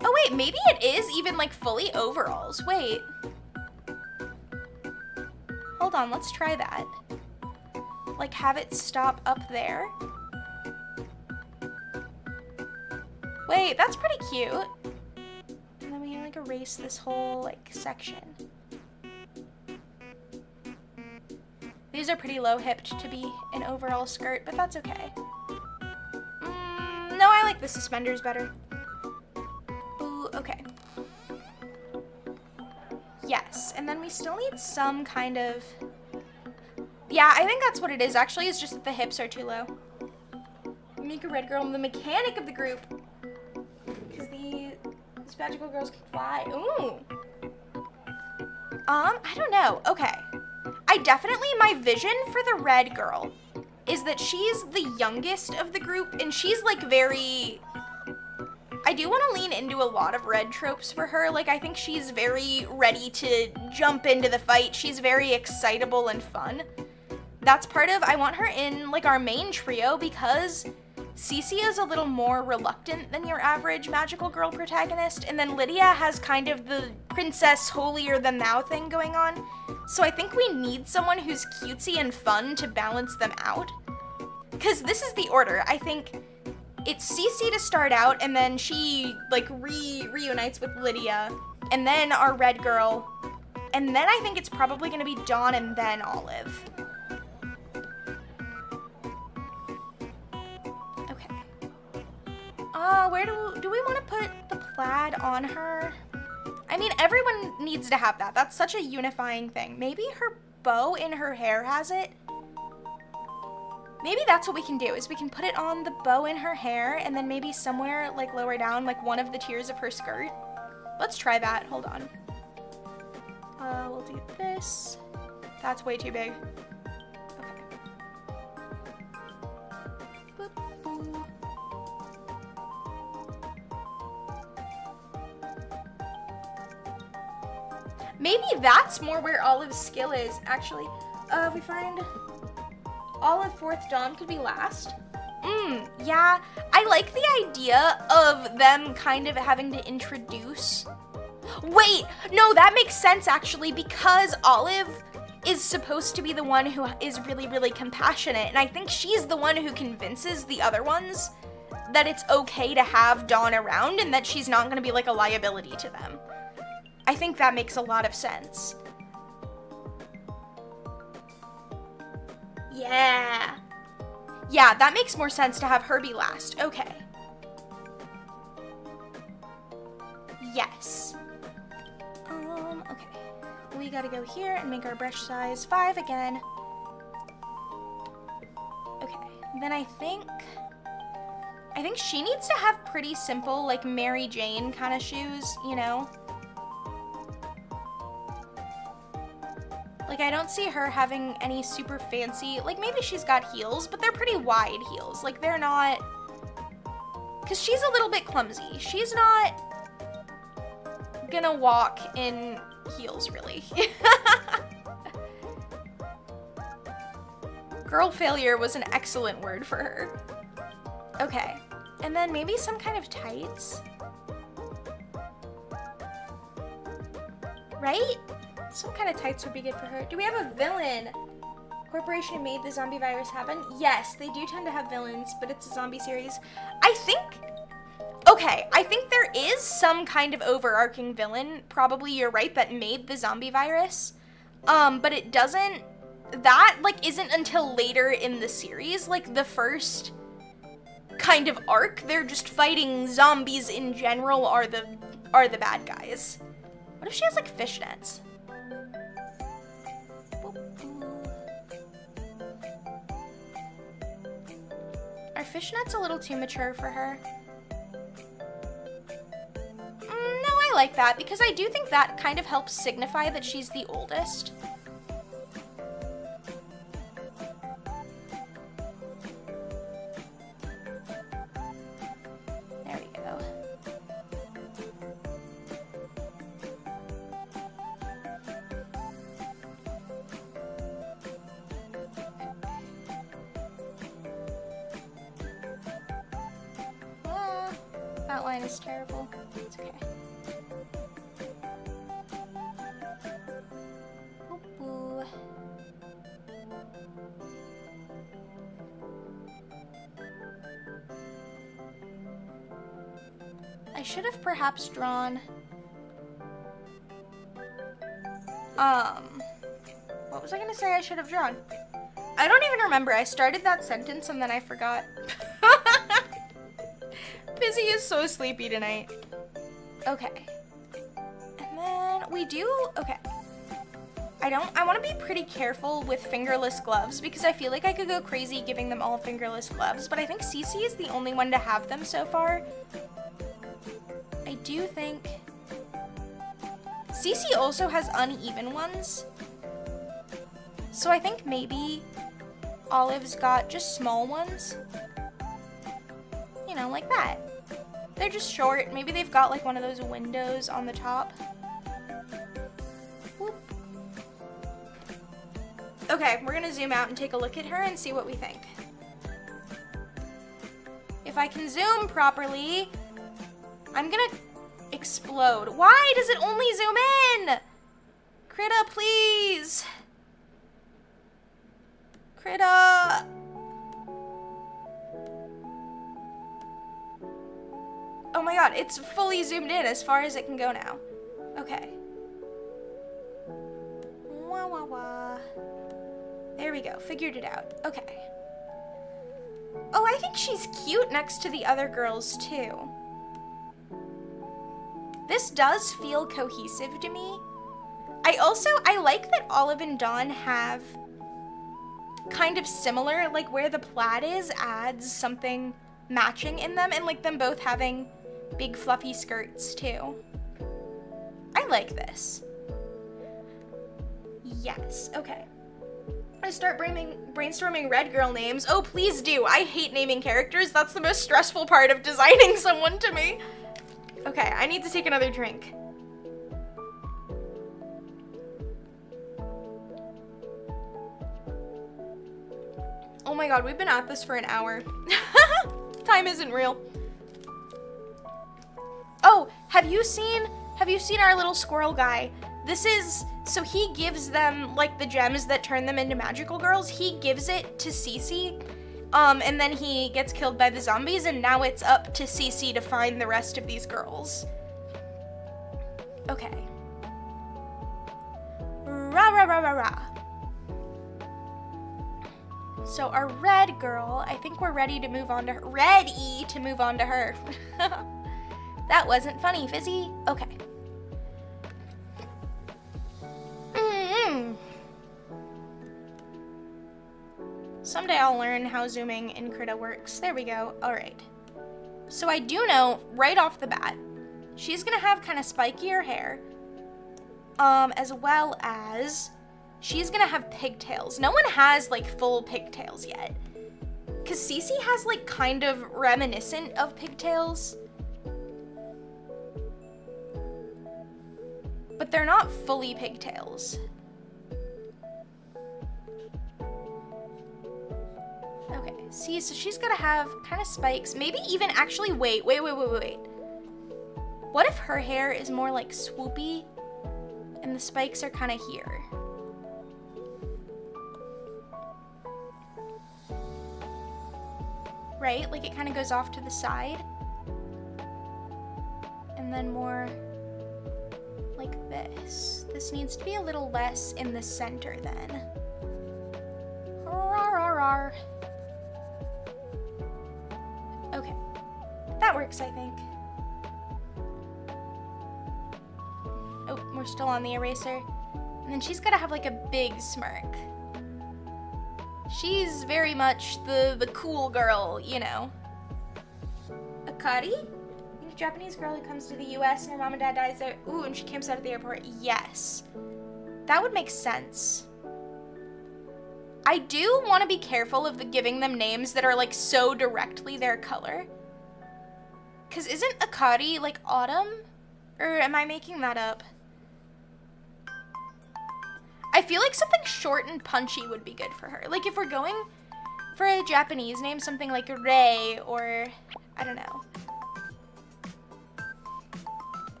Oh wait, maybe it is even like fully overalls. Wait. Hold on, let's try that. Like have it stop up there. Wait, that's pretty cute. And then we can like erase this whole like section. These are pretty low hipped to be an overall skirt, but that's okay. No, I like the suspenders better. Ooh, okay. Yes, and then we still need some kind of... Yeah, I think that's what it is actually, it's just that the hips are too low. Make a red girl the mechanic of the group. Because these magical girls can fly. Ooh. I don't know. Okay. My vision for the red girl is that she's the youngest of the group, and she's like very... I do want to lean into a lot of red tropes for her. Like, I think she's very ready to jump into the fight. She's very excitable and fun. That's part of, I want her in, like, our main trio because Cece is a little more reluctant than your average magical girl protagonist, and then Lydia has kind of the princess holier-than-thou thing going on. So I think we need someone who's cutesy and fun to balance them out. Because this is the order. I think it's Cece to start out, and then she, like, reunites with Lydia, and then our red girl, and then I think it's probably going to be Dawn and then Olive. Okay. Where do we want to put the plaid on her? I mean, everyone needs to have that. That's such a unifying thing. Maybe her bow in her hair has it. Maybe that's what we can do, is we can put it on the bow in her hair, and then maybe somewhere, like, lower down, like, one of the tiers of her skirt. Let's try that. Hold on. We'll do this. That's way too big. Okay. Boop, boop. Maybe that's more where Olive's skill is, actually. If we find... Olive 4th, Dawn could be last. Yeah, I like the idea of them kind of having to introduce... Wait, no, that makes sense actually, because Olive is supposed to be the one who is really, really compassionate, and I think she's the one who convinces the other ones that it's okay to have Dawn around and that she's not gonna be like a liability to them. I think that makes a lot of sense. Yeah. Yeah, that makes more sense to have her be last. Okay. Yes. Okay. We gotta go here and make our brush size 5 again. Okay. Then I think she needs to have pretty simple, like, Mary Jane kind of shoes, you know? Like, I don't see her having any super fancy, like, maybe she's got heels, but they're pretty wide heels. Like, they're not, because she's a little bit clumsy. She's not gonna walk in heels, really. Girl failure was an excellent word for her. Okay, and then maybe some kind of tights. Right? Some kind of tights would be good for her. Do we have a villain? Corporation made the zombie virus happen? Yes, they do tend to have villains, but it's a zombie series. I think there is some kind of overarching villain, probably you're right, that made the zombie virus. But it doesn't, that, like, isn't until later in the series. Like, the first kind of arc, they're just fighting zombies in general are the bad guys. What if she has, like, fishnets? Are fishnets a little too mature for her? No, I like that, because I do think that kind of helps signify that she's the oldest. There we go. That line is terrible. It's okay. Ooh. I should have perhaps drawn... What was I gonna say I should have drawn? I don't even remember. I started that sentence and then I forgot. Fizzy is so sleepy tonight. Okay. And then we do, okay. I want to be pretty careful with fingerless gloves because I feel like I could go crazy giving them all fingerless gloves, but I think Cece is the only one to have them so far. I do think... Cece also has uneven ones. So I think maybe Olive's got just small ones. You know, like that. They're just short. Maybe they've got like one of those windows on the top. Whoop. Okay, we're gonna zoom out and take a look at her and see what we think. If I can zoom properly, I'm gonna explode. Why does it only zoom in? Krita, please. Krita. Oh my god, it's fully zoomed in as far as it can go now. Okay. Wah, wah, wah. There we go, figured it out. Okay. Oh, I think she's cute next to the other girls too. This does feel cohesive to me. I like that Olive and Dawn have kind of similar, like where the plaid is adds something matching in them, and like them both having big fluffy skirts too. I like this. Yes, okay. I start brainstorming red girl names. Oh, please do. I hate naming characters. That's the most stressful part of designing someone to me. Okay, I need to take another drink. Oh my god, we've been at this for an hour. Time isn't real. Oh, have you seen our little squirrel guy? This is, so he gives them, like, the gems that turn them into magical girls. He gives it to Cece, and then he gets killed by the zombies, and now it's up to Cece to find the rest of these girls. Okay. Rah, rah, rah, rah, rah. So our red girl, I think we're ready to move on to her. Ready to move on to her. That wasn't funny, Fizzy. Okay. Someday I'll learn how zooming in Krita works. There we go. All right. So I do know right off the bat, she's gonna have kind of spikier hair, as well as she's gonna have pigtails. No one has like full pigtails yet, because Cece has like kind of reminiscent of pigtails, but they're not fully pigtails. Okay, see, so she's gonna have kind of spikes, maybe even actually, wait. What if her hair is more like swoopy and the spikes are kind of here? Right, like it kind of goes off to the side and then more like this. This needs to be a little less in the center then. Rawr, rawr, rawr. Okay, that works, I think. Oh, we're still on the eraser. And then she's gotta have like a big smirk. She's very much the cool girl, you know. Akari? A Japanese girl who comes to the US and her mom and dad dies there. Ooh, and she camps out at the airport. Yes. That would make sense. I do want to be careful of giving them names that are like so directly their color. Cause isn't Akari like autumn? Or am I making that up? I feel like something short and punchy would be good for her. Like if we're going for a Japanese name, something like Rei or I don't know.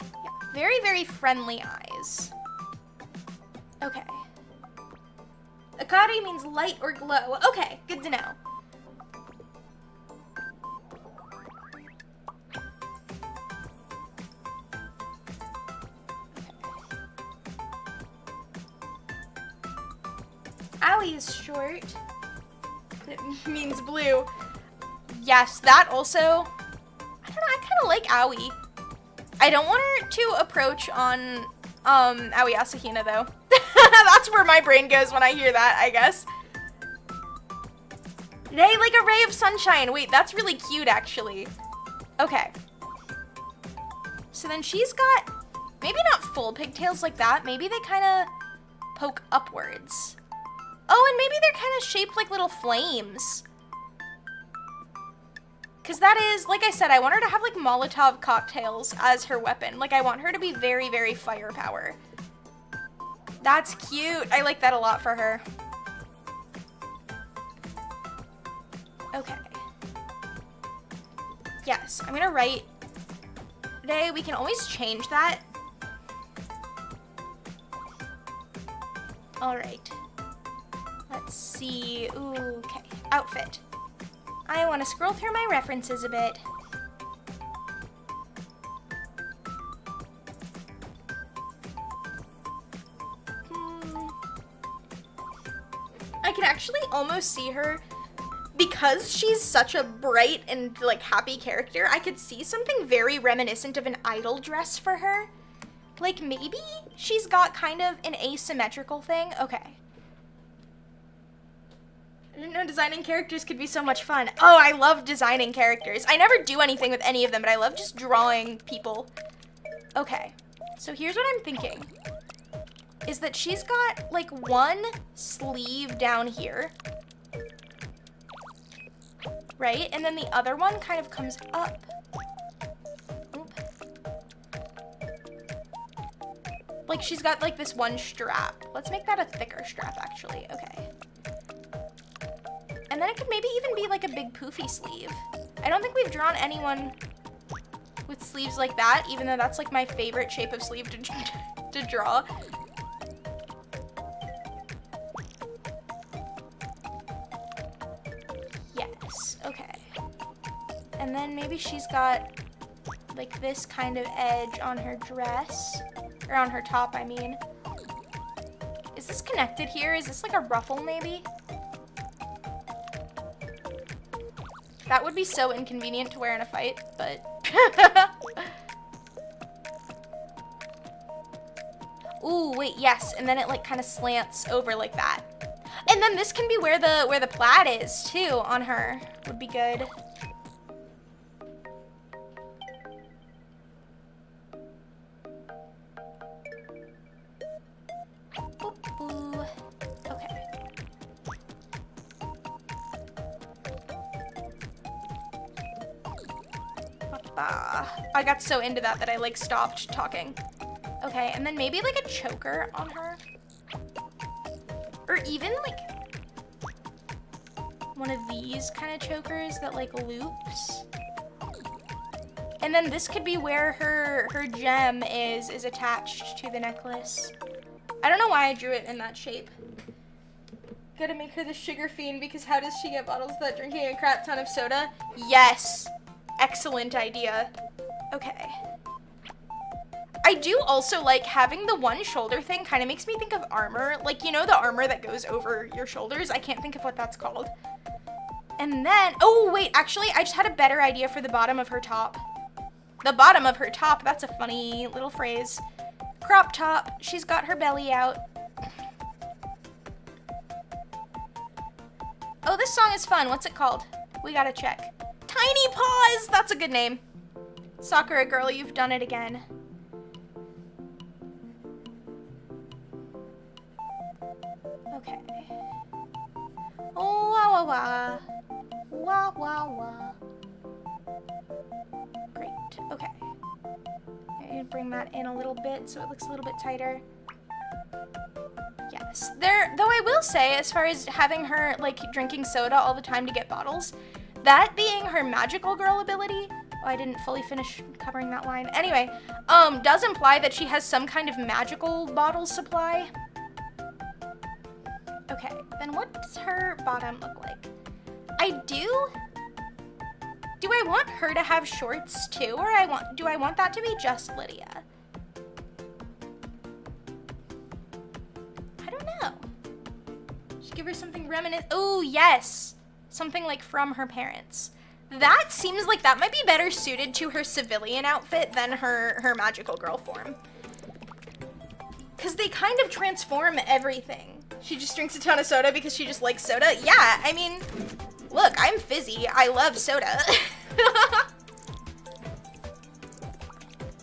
Yeah, very, very friendly eyes. Okay. Akari means light or glow. Okay, good to know. Owie is short. It means blue. Yes, that also. I don't know, I kind of like Owie. I don't want her to approach on Aoi Asahina though. That's where my brain goes when I hear that, I guess. Hey, like a ray of sunshine. Wait, that's really cute actually. Okay. So then she's got, maybe not full pigtails like that. Maybe they kind of poke upwards. Oh, and maybe they're kind of shaped like little flames. Because that is, like I said, I want her to have like Molotov cocktails as her weapon. Like I want her to be very, very firepower. That's cute. I like that a lot for her. Okay. Yes, I'm gonna write today. We can always change that. All right. Let's see. Ooh, okay. Outfit. I want to scroll through my references a bit. I can actually almost see her, because she's such a bright and like happy character, I could see something very reminiscent of an idol dress for her. Like maybe she's got kind of an asymmetrical thing. Okay. I didn't know designing characters could be so much fun. Oh, I love designing characters. I never do anything with any of them, but I love just drawing people. Okay, so here's what I'm thinking. Is that she's got like one sleeve down here. Right? And then the other one kind of comes up. Oop. Like she's got like this one strap. Let's make that a thicker strap actually. Okay. And then it could maybe even be like a big poofy sleeve. I don't think we've drawn anyone with sleeves like that, even though that's like my favorite shape of sleeve to draw. Yes, okay. And then maybe she's got like this kind of edge on her dress, or on her top, I mean. Is this connected here? Is this like a ruffle maybe? That would be so inconvenient to wear in a fight, but ooh, wait, yes, and then it like kind of slants over like that. And then this can be where the plaid is too on her. Would be good. Boop, boo. Okay. I got so into that I like stopped talking. Okay, and then maybe like a choker on her. Or even like one of these kind of chokers that like loops. And then this could be where her gem is attached to the necklace. I don't know why I drew it in that shape. Gotta make her the sugar fiend, because how does she get bottles without drinking a crap ton of soda? Yes! Excellent idea. Okay. I do also like having the one shoulder thing. Kind of makes me think of armor. Like, you know, the armor that goes over your shoulders? I can't think of what that's called. And then, oh wait, actually I just had a better idea for the bottom of her top. The bottom of her top, that's a funny little phrase. Crop top, she's got her belly out. Oh, this song is fun. What's it called? We gotta check. Tiny Paws! That's a good name. Sakura girl, you've done it again. Okay. Oh, wah, wah, wah. Wah, wah, wah. Great. Okay. I need to bring that in a little bit so it looks a little bit tighter. Yes. Though I will say, as far as having her, like, drinking soda all the time to get bottles, that being her magical girl ability, oh, I didn't fully finish covering that line. Anyway, does imply that she has some kind of magical bottle supply. Okay, then what does her bottom look like? Do I want her to have shorts too, or do I want that to be just Lydia? I don't know. Just give her something reminiscent. Oh, yes. Something like from her parents. That seems like that might be better suited to her civilian outfit than her magical girl form. Because they kind of transform everything. She just drinks a ton of soda because she just likes soda. Yeah, I mean, look, I'm Fizzy. I love soda.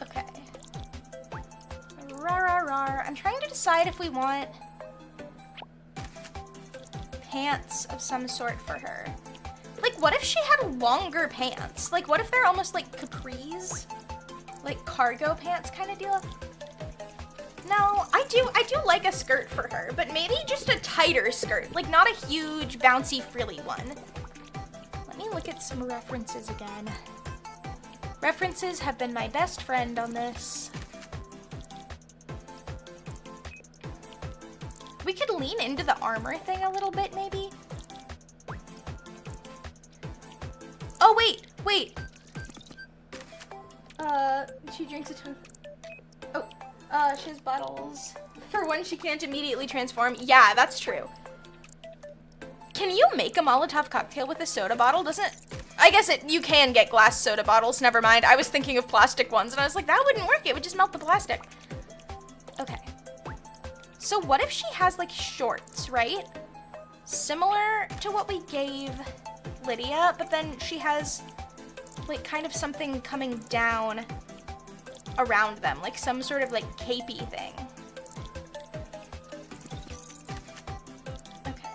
Okay. Rar, rar, rar. I'm trying to decide if we want pants of some sort for her. Like, what if she had longer pants? Like, what if they're almost like capris? Like cargo pants kind of deal? No, I do like a skirt for her, but maybe just a tighter skirt. Like, not a huge, bouncy, frilly one. Let me look at some references again. References have been my best friend on this. We could lean into the armor thing a little bit, maybe. Oh, wait. She drinks a ton. Oh, she has bottles. For when she can't immediately transform. Yeah, that's true. Can you make a Molotov cocktail with a soda bottle? I guess you can get glass soda bottles, never mind. I was thinking of plastic ones, and I was like, that wouldn't work, it would just melt the plastic. Okay. So what if she has, like, shorts, right? Similar to what we gave Lydia, but then she has, like, kind of something coming down around them, like some sort of, like, capey thing. Okay.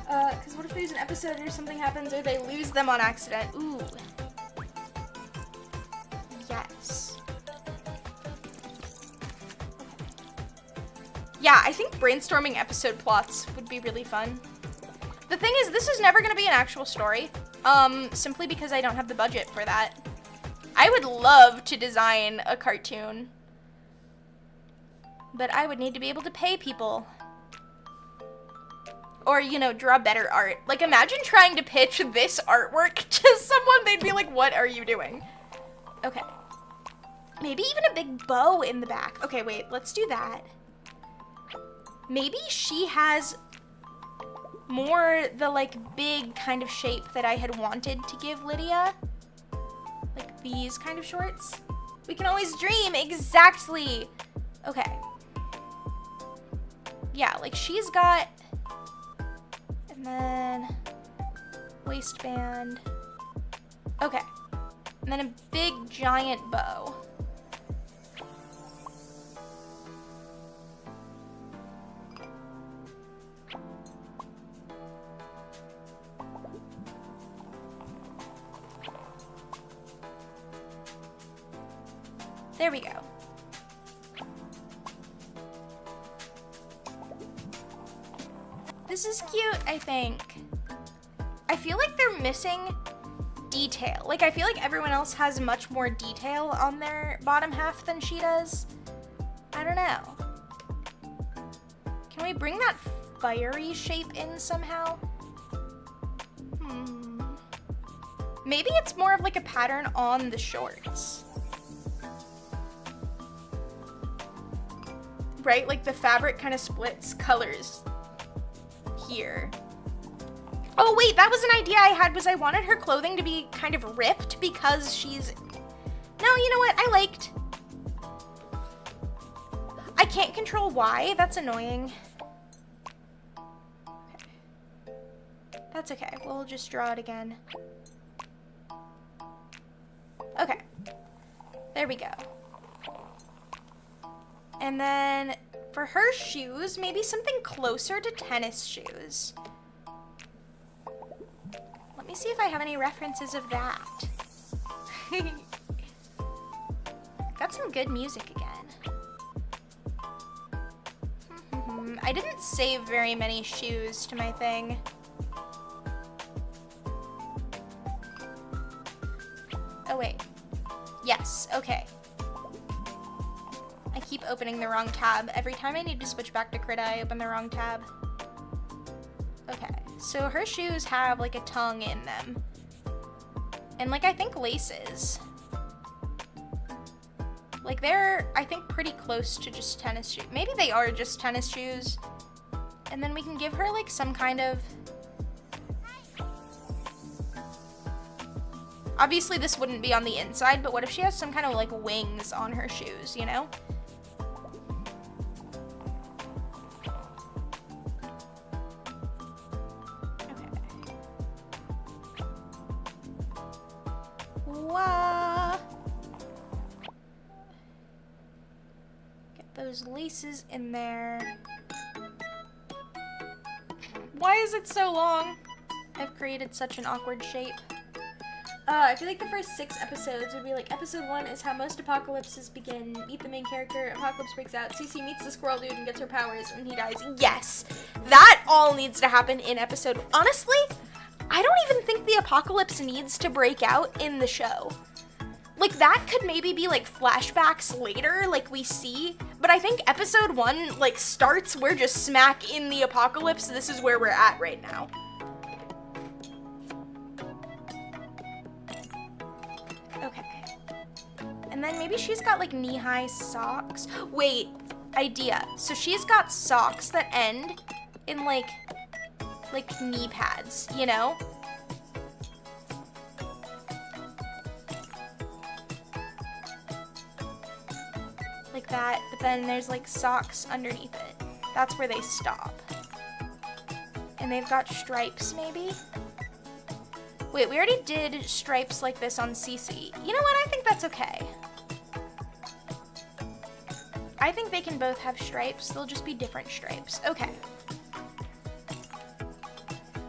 Because what if there's an episode or something happens or they lose them on accident? Ooh. Yes. Yeah, I think brainstorming episode plots would be really fun. The thing is, this is never gonna be an actual story, simply because I don't have the budget for that. I would love to design a cartoon, but I would need to be able to pay people. Or, you know, draw better art. Like, imagine trying to pitch this artwork to someone, they'd be like, what are you doing? Okay. Maybe even a big bow in the back. Okay, wait, let's do that. Maybe she has more the, like, big kind of shape that I had wanted to give Lydia. Like these kind of shorts. We can always dream, exactly. Okay. Yeah, like she's got, and then waistband. Okay. And then a big giant bow. There we go. This is cute, I think. I feel like they're missing detail. Like, I feel like everyone else has much more detail on their bottom half than she does. I don't know. Can we bring that fiery shape in somehow? Maybe it's more of like a pattern on the shorts. Right? Like the fabric kind of splits colors here. Oh wait, that was an idea I had, was I wanted her clothing to be kind of ripped because she's... No, you know what? I can't control why. That's annoying. Okay. That's okay. We'll just draw it again. Okay. There we go. And then for her shoes, maybe something closer to tennis shoes. Let me see if I have any references of that. Got some good music again. I didn't save very many shoes to my thing. Oh wait. Yes, okay. I keep opening the wrong tab. Every time I need to switch back to Krita, I open the wrong tab. Okay, so her shoes have like a tongue in them. And like, I think laces. Like they're, I think, pretty close to just tennis shoes. Maybe they are just tennis shoes. And then we can give her like some kind of... Obviously this wouldn't be on the inside, but what if she has some kind of like wings on her shoes, you know? Those laces in there. Why is it so long? I've created such an awkward shape. I feel like the first 6 episodes would be like, episode 1 is how most apocalypses begin. Meet the main character, apocalypse breaks out, Cece meets the squirrel dude and gets her powers, and he dies. Yes! That all needs to happen in episode... Honestly, I don't even think the apocalypse needs to break out in the show. Like, that could maybe be, like, flashbacks later, like we see. But I think episode 1, like, starts, we're just smack in the apocalypse. This is where we're at right now. Okay. And then maybe she's got, like, knee-high socks. Wait, idea. So she's got socks that end in, like knee pads, you know? Like that, but then there's like socks underneath it. That's where they stop. And they've got stripes, maybe? Wait, we already did stripes like this on Cece. You know what? I think that's okay. I think they can both have stripes. They'll just be different stripes. Okay.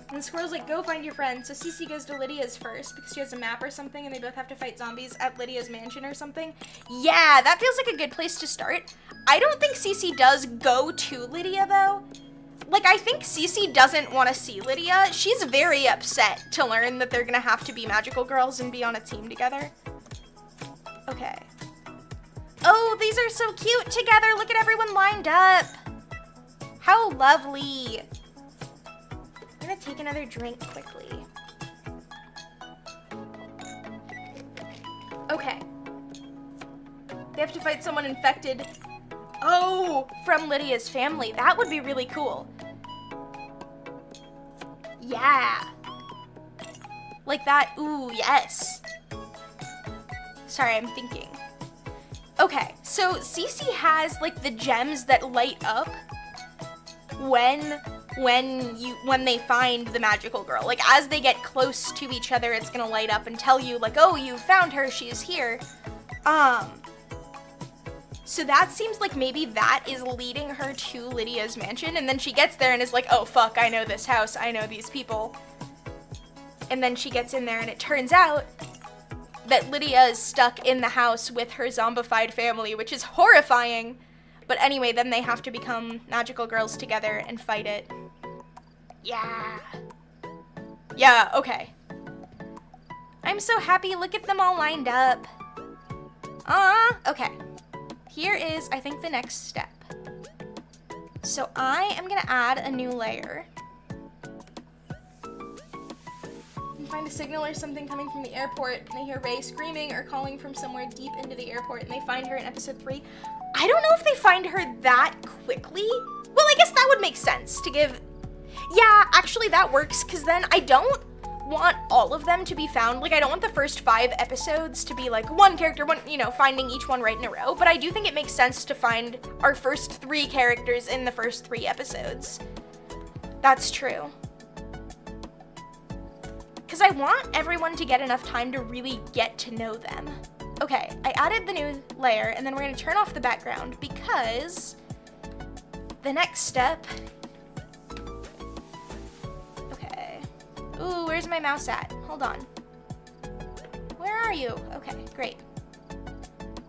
And the squirrel's like, go find your friend. So Cece goes to Lydia's first because she has a map or something and they both have to fight zombies at Lydia's mansion or something. Yeah, that feels like a good place to start. I don't think Cece does go to Lydia though. like, I think Cece doesn't want to see Lydia. She's very upset to learn that they're gonna have to be magical girls and be on a team together. Okay. Oh, these are so cute together. Look at everyone lined up. How lovely. I'm gonna take another drink quickly. Okay. They have to fight someone infected. Oh, from Lydia's family. That would be really cool. Yeah. Like that. Ooh, yes. Sorry, I'm thinking. Okay, so Cece has like the gems that light up when they find the magical girl. Like as they get close to each other, it's gonna light up and tell you like, oh, you found her, she's here. So that seems like maybe that is leading her to Lydia's mansion, and then she gets there and is like, oh fuck, I know this house, I know these people. And then she gets in there and it turns out that Lydia is stuck in the house with her zombified family, which is horrifying. But anyway, then they have to become magical girls together and fight it. Yeah. Yeah, okay. I'm so happy, look at them all lined up. Okay. Here is, I think, the next step. So I am gonna add a new layer. You find a signal or something coming from the airport, and they hear Ray screaming or calling from somewhere deep into the airport, and they find her in episode 3. I don't know if they find her that quickly. Well, I guess that would make sense to give... Yeah, actually that works, because then I don't want all of them to be found. Like, I don't want the first 5 episodes to be like one character, finding each one right in a row, but I do think it makes sense to find our first 3 characters in the first 3 episodes. That's true. Because I want everyone to get enough time to really get to know them. Okay, I added the new layer, and then we're gonna turn off the background because the next step... Okay. Ooh, where's my mouse at? Hold on. Where are you? Okay, great.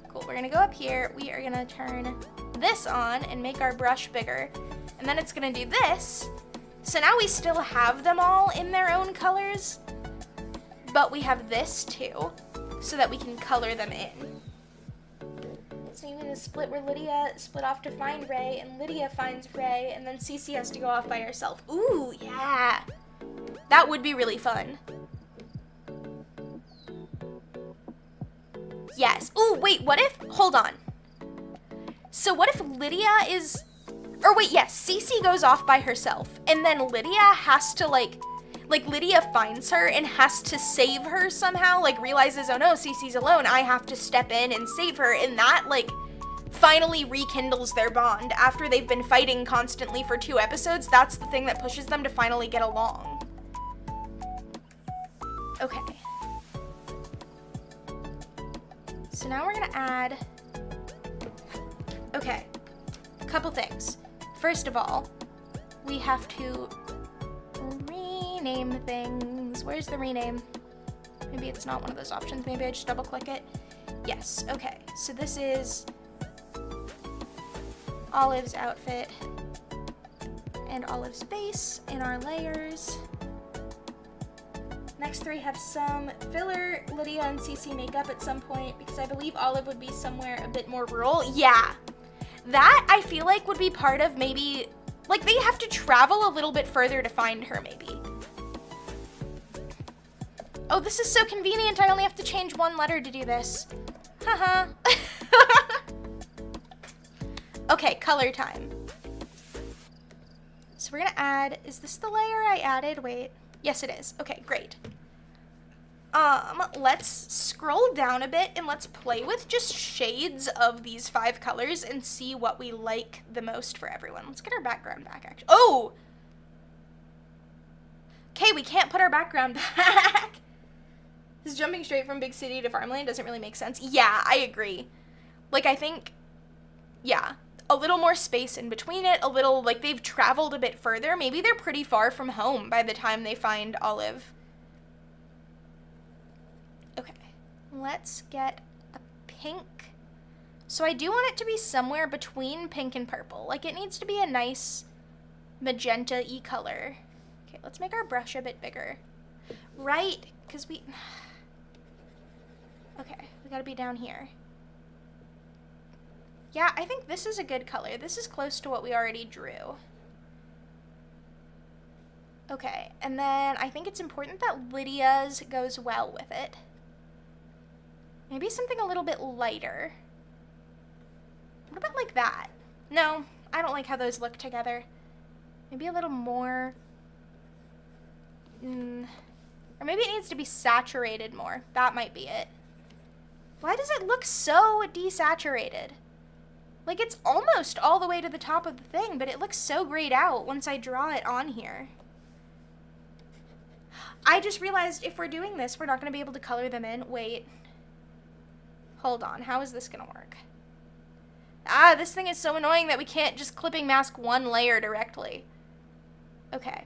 Cool, we're gonna go up here. We are gonna turn this on and make our brush bigger. And then it's gonna do this. So now we still have them all in their own colors, but we have this too, so that we can color them in. So you need to split where Lydia split off to find Ray, and Lydia finds Ray, and then Cece has to go off by herself. Ooh, yeah. That would be really fun. Yes. Ooh, wait, what if, hold on. So what if Lydia is, or wait, yes, Cece goes off by herself, and then Lydia has to like Lydia finds her and has to save her somehow, like realizes, oh no, Cece's alone, I have to step in and save her, and that like finally rekindles their bond after they've been fighting constantly for 2 episodes. That's the thing that pushes them to finally get along. Okay. So now we're gonna add, okay, a couple things. First of all, we have to rename things. Where's the rename? Maybe it's not one of those options. Maybe I just double click it. Yes, okay. So this is Olive's outfit and Olive's base in our layers. Next 3 have some filler Lydia and Cece make up at some point, because I believe Olive would be somewhere a bit more rural. Yeah, that I feel like would be part of maybe, like they have to travel a little bit further to find her maybe. Oh, this is so convenient. I only have to change 1 letter to do this. Haha. Okay, color time. So we're gonna add, is this the layer I added? Wait. Yes, it is. Okay, great. Let's scroll down a bit and let's play with just shades of these 5 colors and see what we like the most for everyone. Let's get our background back, actually. Oh! Okay, we can't put our background back. This jumping straight from big city to farmland doesn't really make sense. Yeah, I agree. Like, I think, yeah, a little more space in between it, a little, like, they've traveled a bit further. Maybe they're pretty far from home by the time they find Olive. Okay, let's get a pink. So I do want it to be somewhere between pink and purple. Like, it needs to be a nice magenta-y color. Okay, let's make our brush a bit bigger. Right, because we... Okay, we gotta be down here. Yeah, I think this is a good color. This is close to what we already drew. Okay, and then I think it's important that Lydia's goes well with it. Maybe something a little bit lighter. What about like that? No, I don't like how those look together. Maybe a little more. Or maybe it needs to be saturated more. That might be it. Why does it look so desaturated? Like, it's almost all the way to the top of the thing, but it looks so grayed out once I draw it on here. I just realized if we're doing this, we're not going to be able to color them in. Wait. Hold on. How is this going to work? Ah, this thing is so annoying that we can't just clipping mask one layer directly. Okay.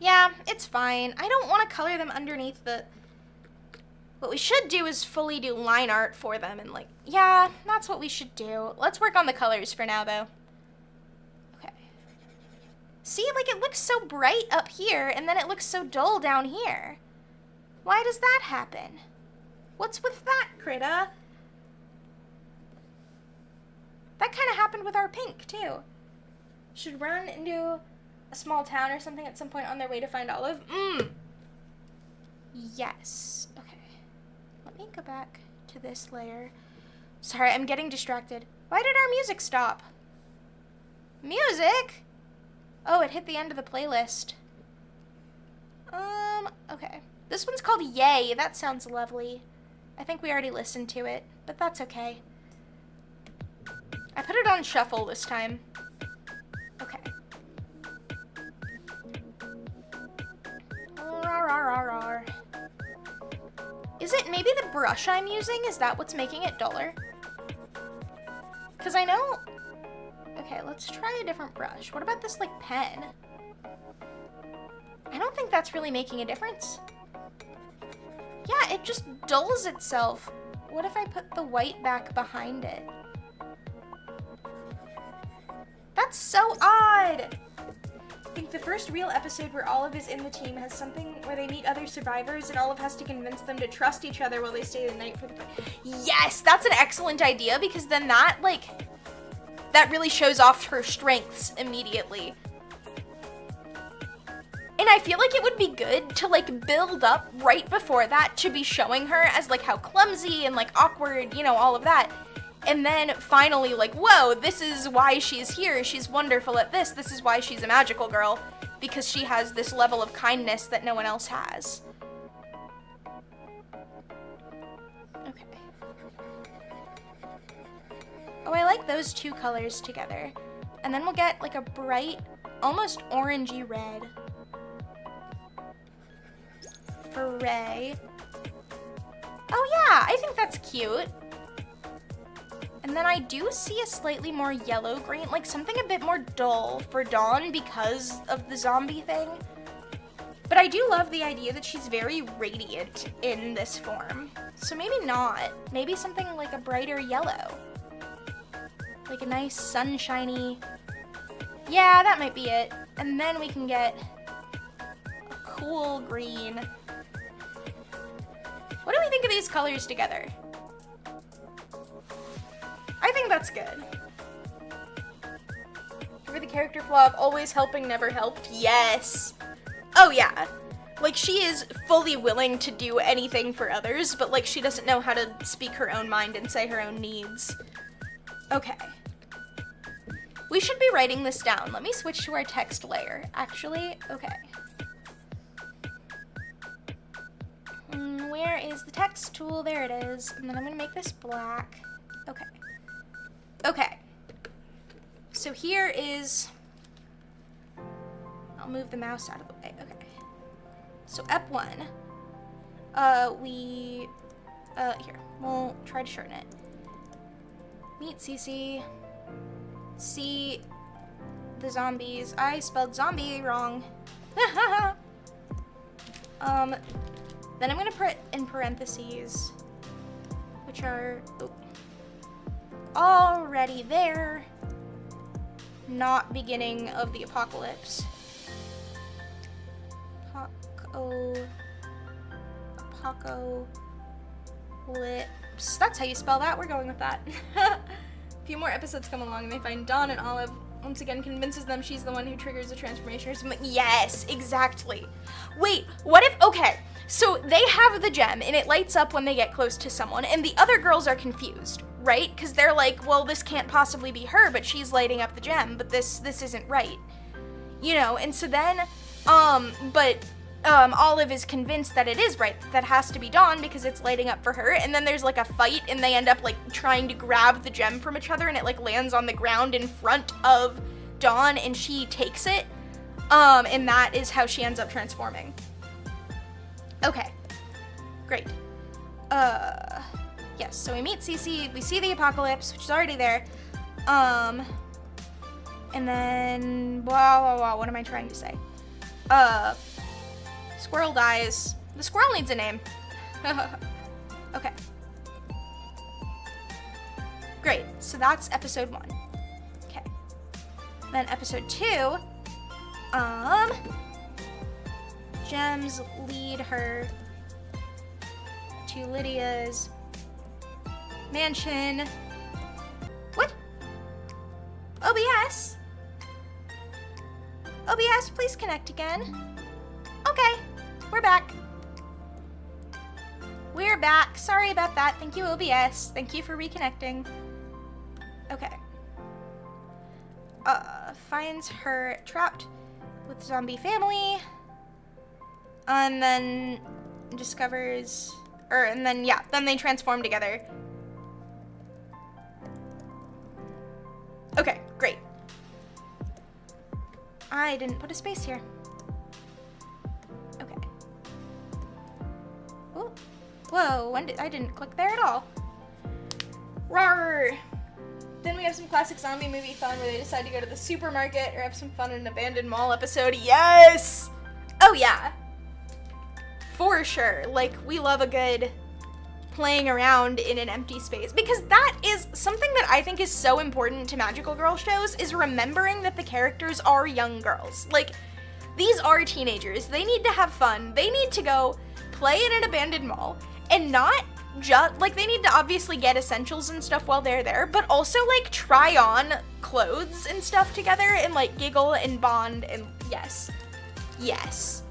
Yeah, it's fine. I don't want to color them underneath the... What we should do is fully do line art for them and like, yeah, that's what we should do. Let's work on the colors for now though. Okay. See, like it looks so bright up here and then it looks so dull down here. Why does that happen? What's with that, Critta? That kind of happened with our pink too. Should run into a small town or something at some point on their way to find Olive. Yes. Okay. Let me go back to this layer. Sorry, I'm getting distracted. Why did our music stop? Music? Oh, it hit the end of the playlist. Okay. This one's called Yay. That sounds lovely. I think we already listened to it, but that's okay. I put it on shuffle this time. Okay. Is it maybe the brush I'm using? Is that what's making it duller? Because I know... Okay, let's try a different brush. What about this, like, pen? I don't think that's really making a difference. Yeah, it just dulls itself. What if I put the white back behind it? That's so odd! I think the first real episode where Olive is in the team has something where they meet other survivors and Olive has to convince them to trust each other while they stay the night for the... Yes, that's an excellent idea because then that, like, that really shows off her strengths immediately. And I feel like it would be good to, like, build up right before that to be showing her as, like, how clumsy and, like, awkward, you know, all of that. And then finally, like, whoa, this is why she's here. She's wonderful at this. This is why she's a magical girl. Because she has this level of kindness that no one else has. Okay. Oh, I like those two colors together. And then we'll get, like, a bright, almost orangey red for Ray. Oh, yeah, I think that's cute. And then I do see a slightly more yellow-green, like something a bit more dull for Dawn because of the zombie thing. But I do love the idea that she's very radiant in this form. So maybe not. Maybe something like a brighter yellow. Like a nice sunshiny... Yeah, that might be it. And then we can get a cool green. What do we think of these colors together? I think that's good. For the character flaw of always helping, never helped. Yes. Oh yeah. Like, she is fully willing to do anything for others, but like she doesn't know how to speak her own mind and say her own needs. Okay. We should be writing this down. Let me switch to our text layer. Actually, okay. Where is the text tool? There it is. And then I'm gonna make this black. Okay. Okay, so here is, I'll move the mouse out of the way, okay. So Ep1, here, we'll try to shorten it. Meet Cece, see the zombies. I spelled zombie wrong. Then I'm gonna put in parentheses, which are, already there. not beginning of the apocalypse. Apocalypse. That's how you spell that. We're going with that. A few more episodes come along and they find Dawn, and Olive once again convinces them she's the one who triggers the transformation or something. Yes, exactly. Wait, what if, okay, so they have the gem and it lights up when they get close to someone, and the other girls are confused, right? Because they're like, well, this can't possibly be her, but she's lighting up the gem, but this isn't right. You know, and so then, Olive is convinced that it is right, that has to be Dawn because it's lighting up for her, and then there's like a fight and they end up like trying to grab the gem from each other, and it like lands on the ground in front of Dawn and she takes it, and that is how she ends up transforming. Okay, great. Yes, so we meet Cece, we see the apocalypse, which is already there, and then, what am I trying to say? Squirrel dies. The squirrel needs a name. Okay. Great, so that's episode 1. Okay. Then episode 2, Gems lead her to Lydia's mansion. What? OBS? OBS, please connect again. Okay, we're back. We're back. Sorry about that. Thank you, OBS. Thank you for reconnecting. Okay. Finds her trapped with zombie family. And then discovers, then they transform together. Okay, great. I didn't put a space here. Okay. Ooh. Whoa, I didn't click there at all. Rawr! Then we have some classic zombie movie fun where they decide to go to the supermarket or have some fun in an abandoned mall episode. Yes! Oh yeah. For sure. Like, we love a good playing around in an empty space, because that is something that I think is so important to magical girl shows, is remembering that the characters are young girls. Like, these are teenagers. They need to have fun. They need to go play in an abandoned mall, and not just, like, they need to obviously get essentials and stuff while they're there, but also, like, try on clothes and stuff together and, like, giggle and bond, and yes. Yes.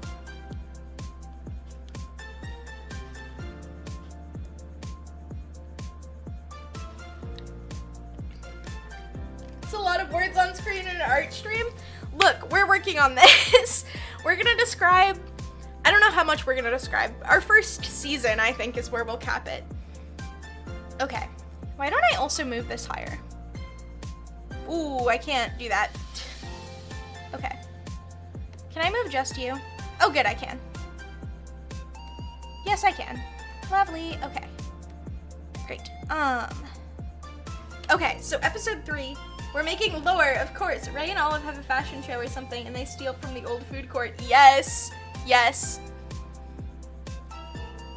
It's a lot of words on screen in an art stream. Look, we're working on this. We're gonna describe, I don't know how much we're gonna describe. Our first season, I think, is where we'll cap it. Okay, why don't I also move this higher? Ooh, I can't do that. Okay. Can I move just you? Oh, good, I can. Yes, I can. Lovely, okay. Great, okay, so episode 3, we're making lore, of course. Ray and Olive have a fashion show or something, and they steal from the old food court. Yes, yes.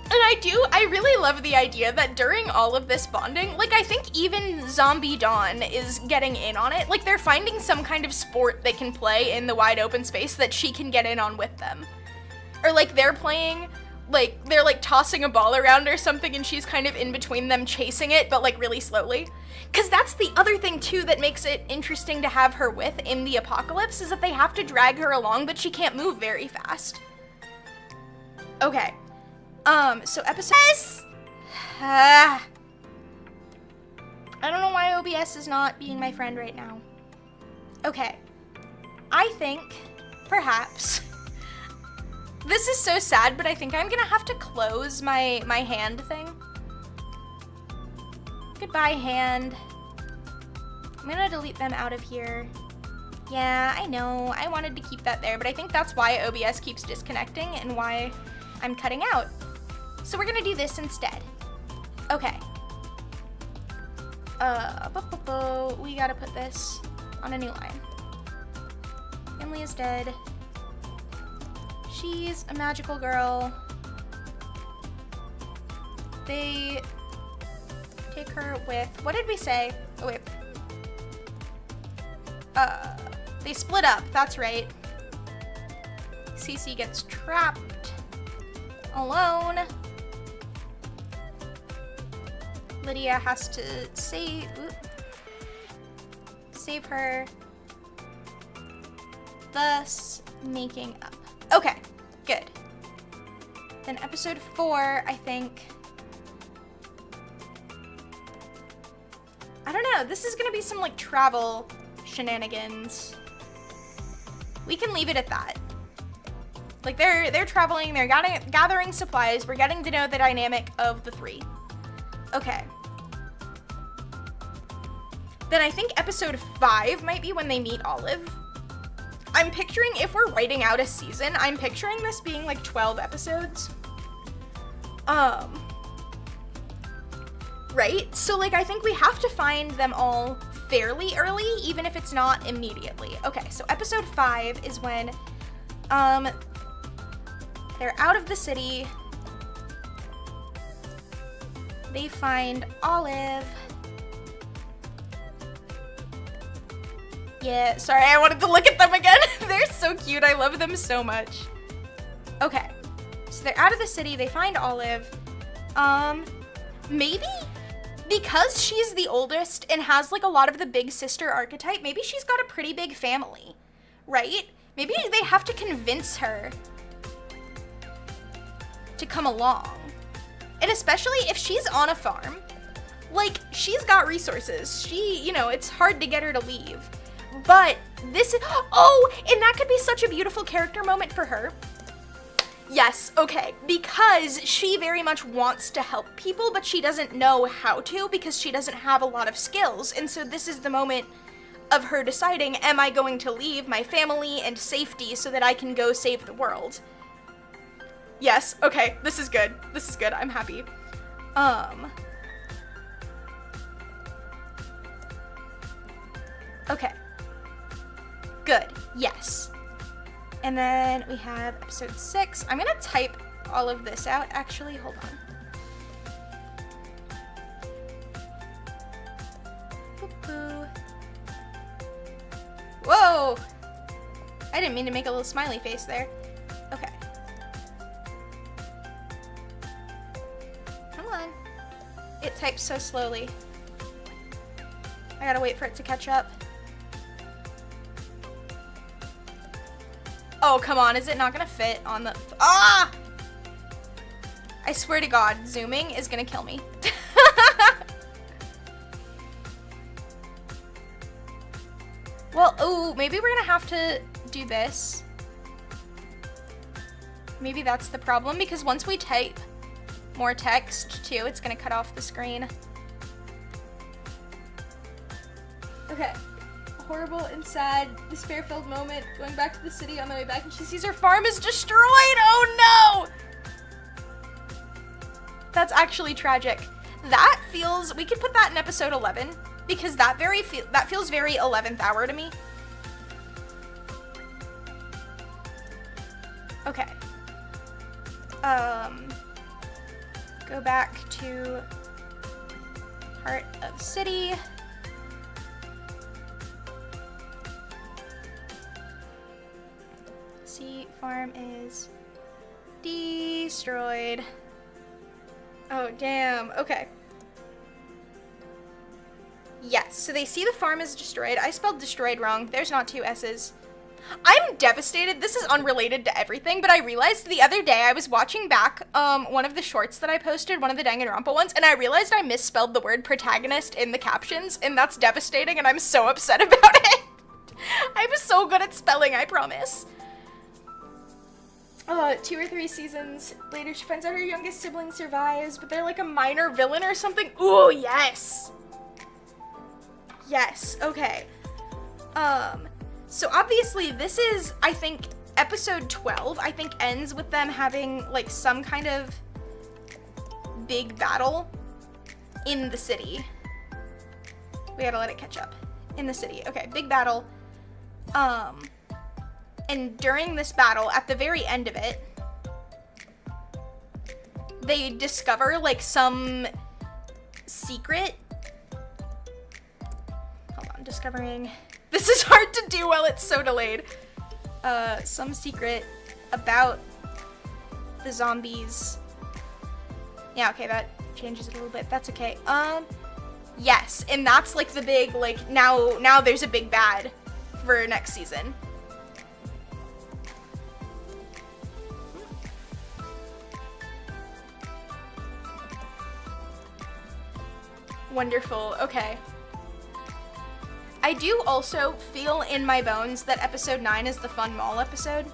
And I really love the idea that during all of this bonding, like, I think even Zombie Dawn is getting in on it. Like, they're finding some kind of sport they can play in the wide open space that she can get in on with them. Or, like, they're playing, like, they're, like, tossing a ball around or something, and she's kind of in between them chasing it, but, like, really slowly. Because that's the other thing, too, that makes it interesting to have her with in the apocalypse, is that they have to drag her along, but she can't move very fast. Okay. So episode... I don't know why OBS is not being my friend right now. Okay. I think, perhaps... This is so sad, but I think I'm gonna have to close my hand thing. Goodbye, hand. I'm gonna delete them out of here. Yeah, I know. I wanted to keep that there, but I think that's why OBS keeps disconnecting and why I'm cutting out. So we're gonna do this instead. Okay. We gotta put this on a new line. Emily is dead. She's a magical girl. They take her with, what did we say? Oh wait. They split up, that's right. Cece gets trapped alone. Lydia has to save her, thus making up. Okay, good. Then episode 4, I think. I don't know, this is gonna be some like travel shenanigans. We can leave it at that. Like they're traveling, they're gathering supplies, we're getting to know the dynamic of the 3. Okay. Then I think episode 5 might be when they meet Olive. I'm picturing, if we're writing out a season, I'm picturing this being like 12 episodes. Right? So like I think we have to find them all fairly early, even if it's not immediately. Okay, so episode 5 is when they're out of the city. They find Olive. Yeah, sorry, I wanted to look at them again. They're so cute. I love them so much. Okay, so they're out of the city. They find Olive. Maybe because she's the oldest and has like a lot of the big sister archetype, maybe she's got a pretty big family, right? Maybe they have to convince her to come along. And especially if she's on a farm, like she's got resources. She, you know, it's hard to get her to leave. But this is, oh, and that could be such a beautiful character moment for her. Yes, okay, because she very much wants to help people, but she doesn't know how to because she doesn't have a lot of skills. And so this is the moment of her deciding, am I going to leave my family and safety so that I can go save the world? Yes, okay, this is good. This is good, I'm happy. Okay. Good, yes. And then we have episode 6. I'm gonna type all of this out, actually, hold on. Boo-boo. Whoa! I didn't mean to make a little smiley face there. Okay. Come on. It types so slowly. I gotta wait for it to catch up. Oh, come on, is it not gonna fit on the, ah! I swear to God, zooming is gonna kill me. Well, ooh, maybe we're gonna have to do this. Maybe that's the problem, because once we type more text too, it's gonna cut off the screen. Okay. Horrible and sad, despair-filled moment, going back to the city on the way back, and she sees her farm is destroyed. Oh no! That's actually tragic. That feels, we could put that in episode 11, because that feels very 11th hour to me. Okay. Go back to heart of city. Farm is destroyed. Oh, damn. Okay. Yes, so they see the farm is destroyed. I spelled destroyed wrong. There's not 2 S's. I'm devastated. This is unrelated to everything, but I realized the other day I was watching back one of the shorts that I posted, one of the Danganronpa ones, and I realized I misspelled the word protagonist in the captions, and that's devastating, and I'm so upset about it. I'm so good at spelling, I promise. 2 or 3 seasons later, she finds out her youngest sibling survives, but they're like a minor villain or something. Ooh, yes! Yes, okay. So obviously this is, I think, episode 12, I think ends with them having like some kind of big battle in the city. We gotta let it catch up. In the city, okay, big battle. And during this battle, at the very end of it, they discover like some secret. Hold on, discovering the This is hard to do while it's so delayed. Some secret about the zombies. Yeah, okay, that changes it a little bit. That's okay. Yes, and that's like the big, like, now there's a big bad for next season. Wonderful, okay. I do also feel in my bones that episode 9 is the fun mall episode.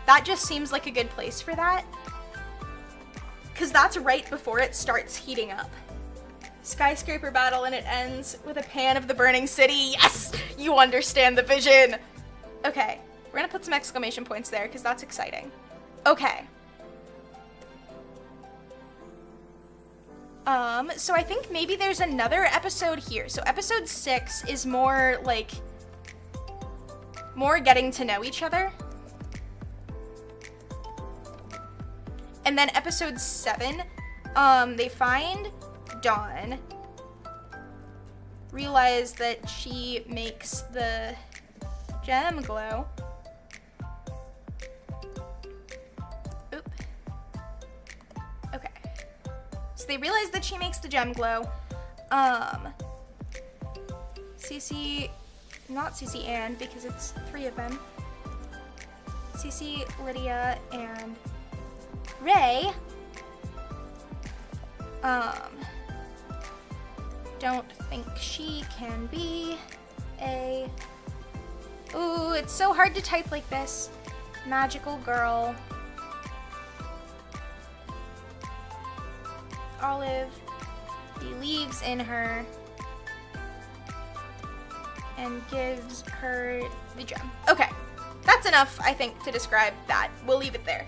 That just seems like a good place for that. Because that's right before it starts heating up. Skyscraper battle, and it ends with a pan of the burning city. Yes! You understand the vision! Okay, we're gonna put some exclamation points there because that's exciting. Okay. So I think maybe there's another episode here. So episode 6 is more like, more getting to know each other. And then episode 7, they find Dawn, realize that she makes the gem glow. Oop. Okay. So they realize that she makes the gem glow. Cece, not Cece Ann, because it's 3 of them. Cece, Lydia, and Ray. Don't think she can be a... Ooh, it's so hard to type like this. Magical girl. Olive believes in her and gives her the gem. Okay, that's enough, I think, to describe that. We'll leave it there.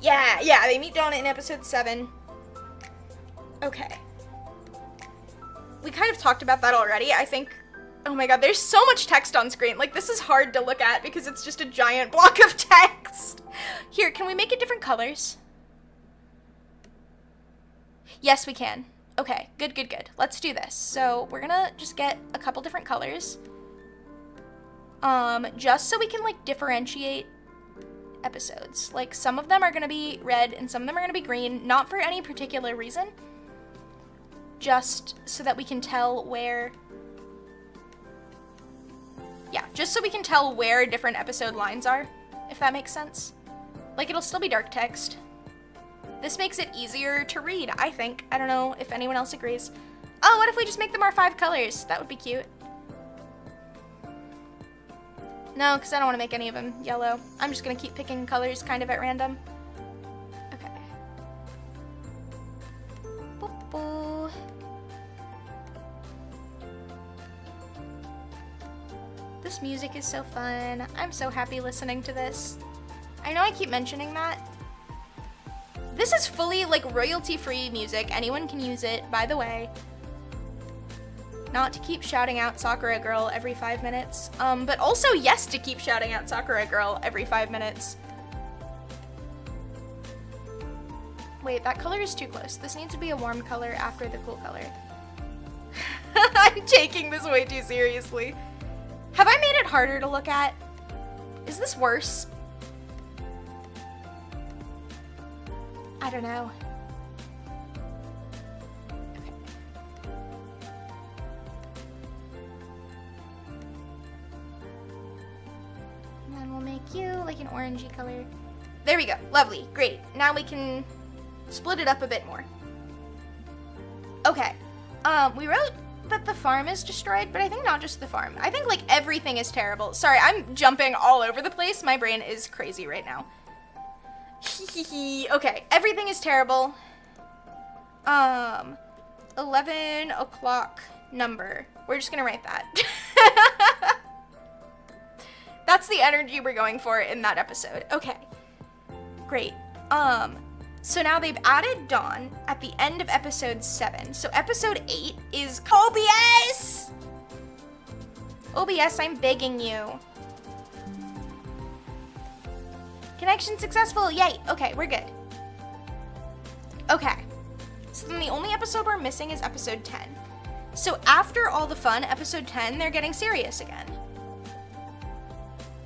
Yeah, they meet Dawn in episode 7. Okay. We kind of talked about that already, I think. Oh my god, there's so much text on screen. Like, this is hard to look at because it's just a giant block of text. Here, can we make it different colors? Yes, we can. Okay, good. Let's do this. So, we're gonna just get a couple different colors. Just so we can, like, differentiate episodes. Like, some of them are gonna be red and some of them are gonna be green, not for any particular reason, just so that we can tell where, just so we can tell where different episode lines are, if that makes sense. Like, it'll still be dark text. This makes it easier to read, I think. I don't know if anyone else agrees. Oh, what if we just make them our 5 colors? That would be cute. No, because I don't want to make any of them yellow. I'm just going to keep picking colors kind of at random. Okay. Boop-boo. This music is so fun. I'm so happy listening to this. I know I keep mentioning that. This is fully, like, royalty-free music. Anyone can use it, by the way. Not to keep shouting out Sakura Girl every 5 minutes. But also, yes, to keep shouting out Sakura Girl every 5 minutes. Wait, that color is too close. This needs to be a warm color after the cool color. I'm taking this way too seriously. Have I made it harder to look at? Is this worse? I don't know. Okay. And then we'll make you like an orangey color. There we go. Lovely. Great. Now we can split it up a bit more. Okay. We wrote that the farm is destroyed, but I think not just the farm. I think, like, everything is terrible. Sorry, I'm jumping all over the place. My brain is crazy right now. Okay, everything is terrible. 11 o'clock number. We're just gonna write that. That's the energy we're going for in that episode. Okay, great. So now they've added Dawn at the end of episode 7. So episode 8 is OBS! OBS, I'm begging you. Connection successful, yay. Okay, we're good. Okay. So then the only episode we're missing is episode 10. So after all the fun, episode 10, they're getting serious again.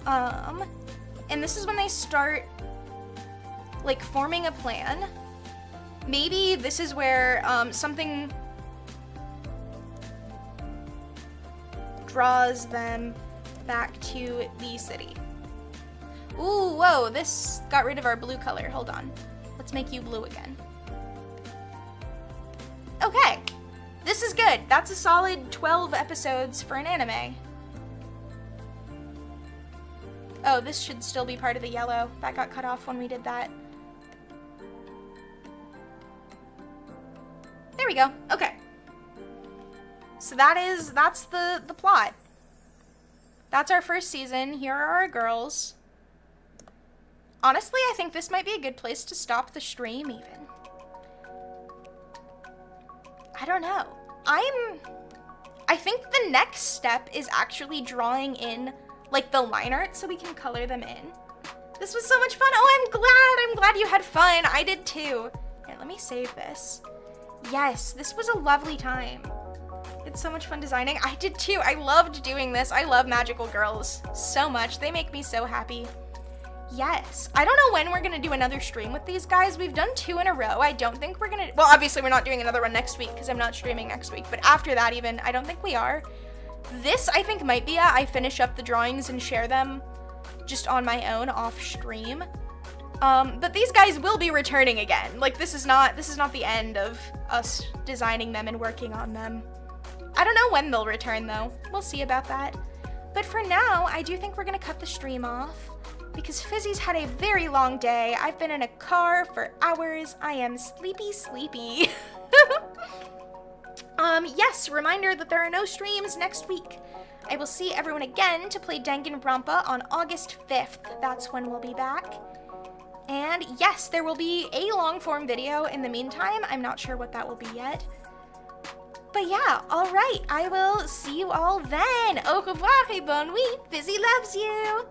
And this is when they start, like, forming a plan. Maybe this is where, something draws them back to the city. Ooh, whoa, this got rid of our blue color. Hold on. Let's make you blue again. Okay. This is good. That's a solid 12 episodes for an anime. Oh, this should still be part of the yellow. That got cut off when we did that. There we go. Okay. So that's the plot. That's our first season. Here are our girls. Honestly, I think this might be a good place to stop the stream even. I don't know. I think the next step is actually drawing in, like, the line art so we can color them in. This was so much fun. Oh, I'm glad you had fun. I did too. Here, let me save this. Yes, this was a lovely time. It's so much fun designing. I did too. I loved doing this. I love magical girls so much. They make me so happy. Yes. I don't know when we're gonna do another stream with these guys. We've done 2 in a row. I don't think we're gonna, well, obviously we're not doing another one next week because I'm not streaming next week, but after that even, I don't think we are. This, I think, might be I finish up the drawings and share them just on my own off stream. But these guys will be returning again. Like, this is not the end of us designing them and working on them. I don't know when they'll return though. We'll see about that. But for now, I do think we're gonna cut the stream off because Fizzy's had a very long day. I've been in a car for hours. I am sleepy. Yes, reminder that there are no streams next week. I will see everyone again to play Danganronpa on August 5th. That's when we'll be back. And yes, there will be a long form video in the meantime. I'm not sure what that will be yet. But yeah, alright, I will see you all then. Au revoir et bonne nuit. Fizzy loves you.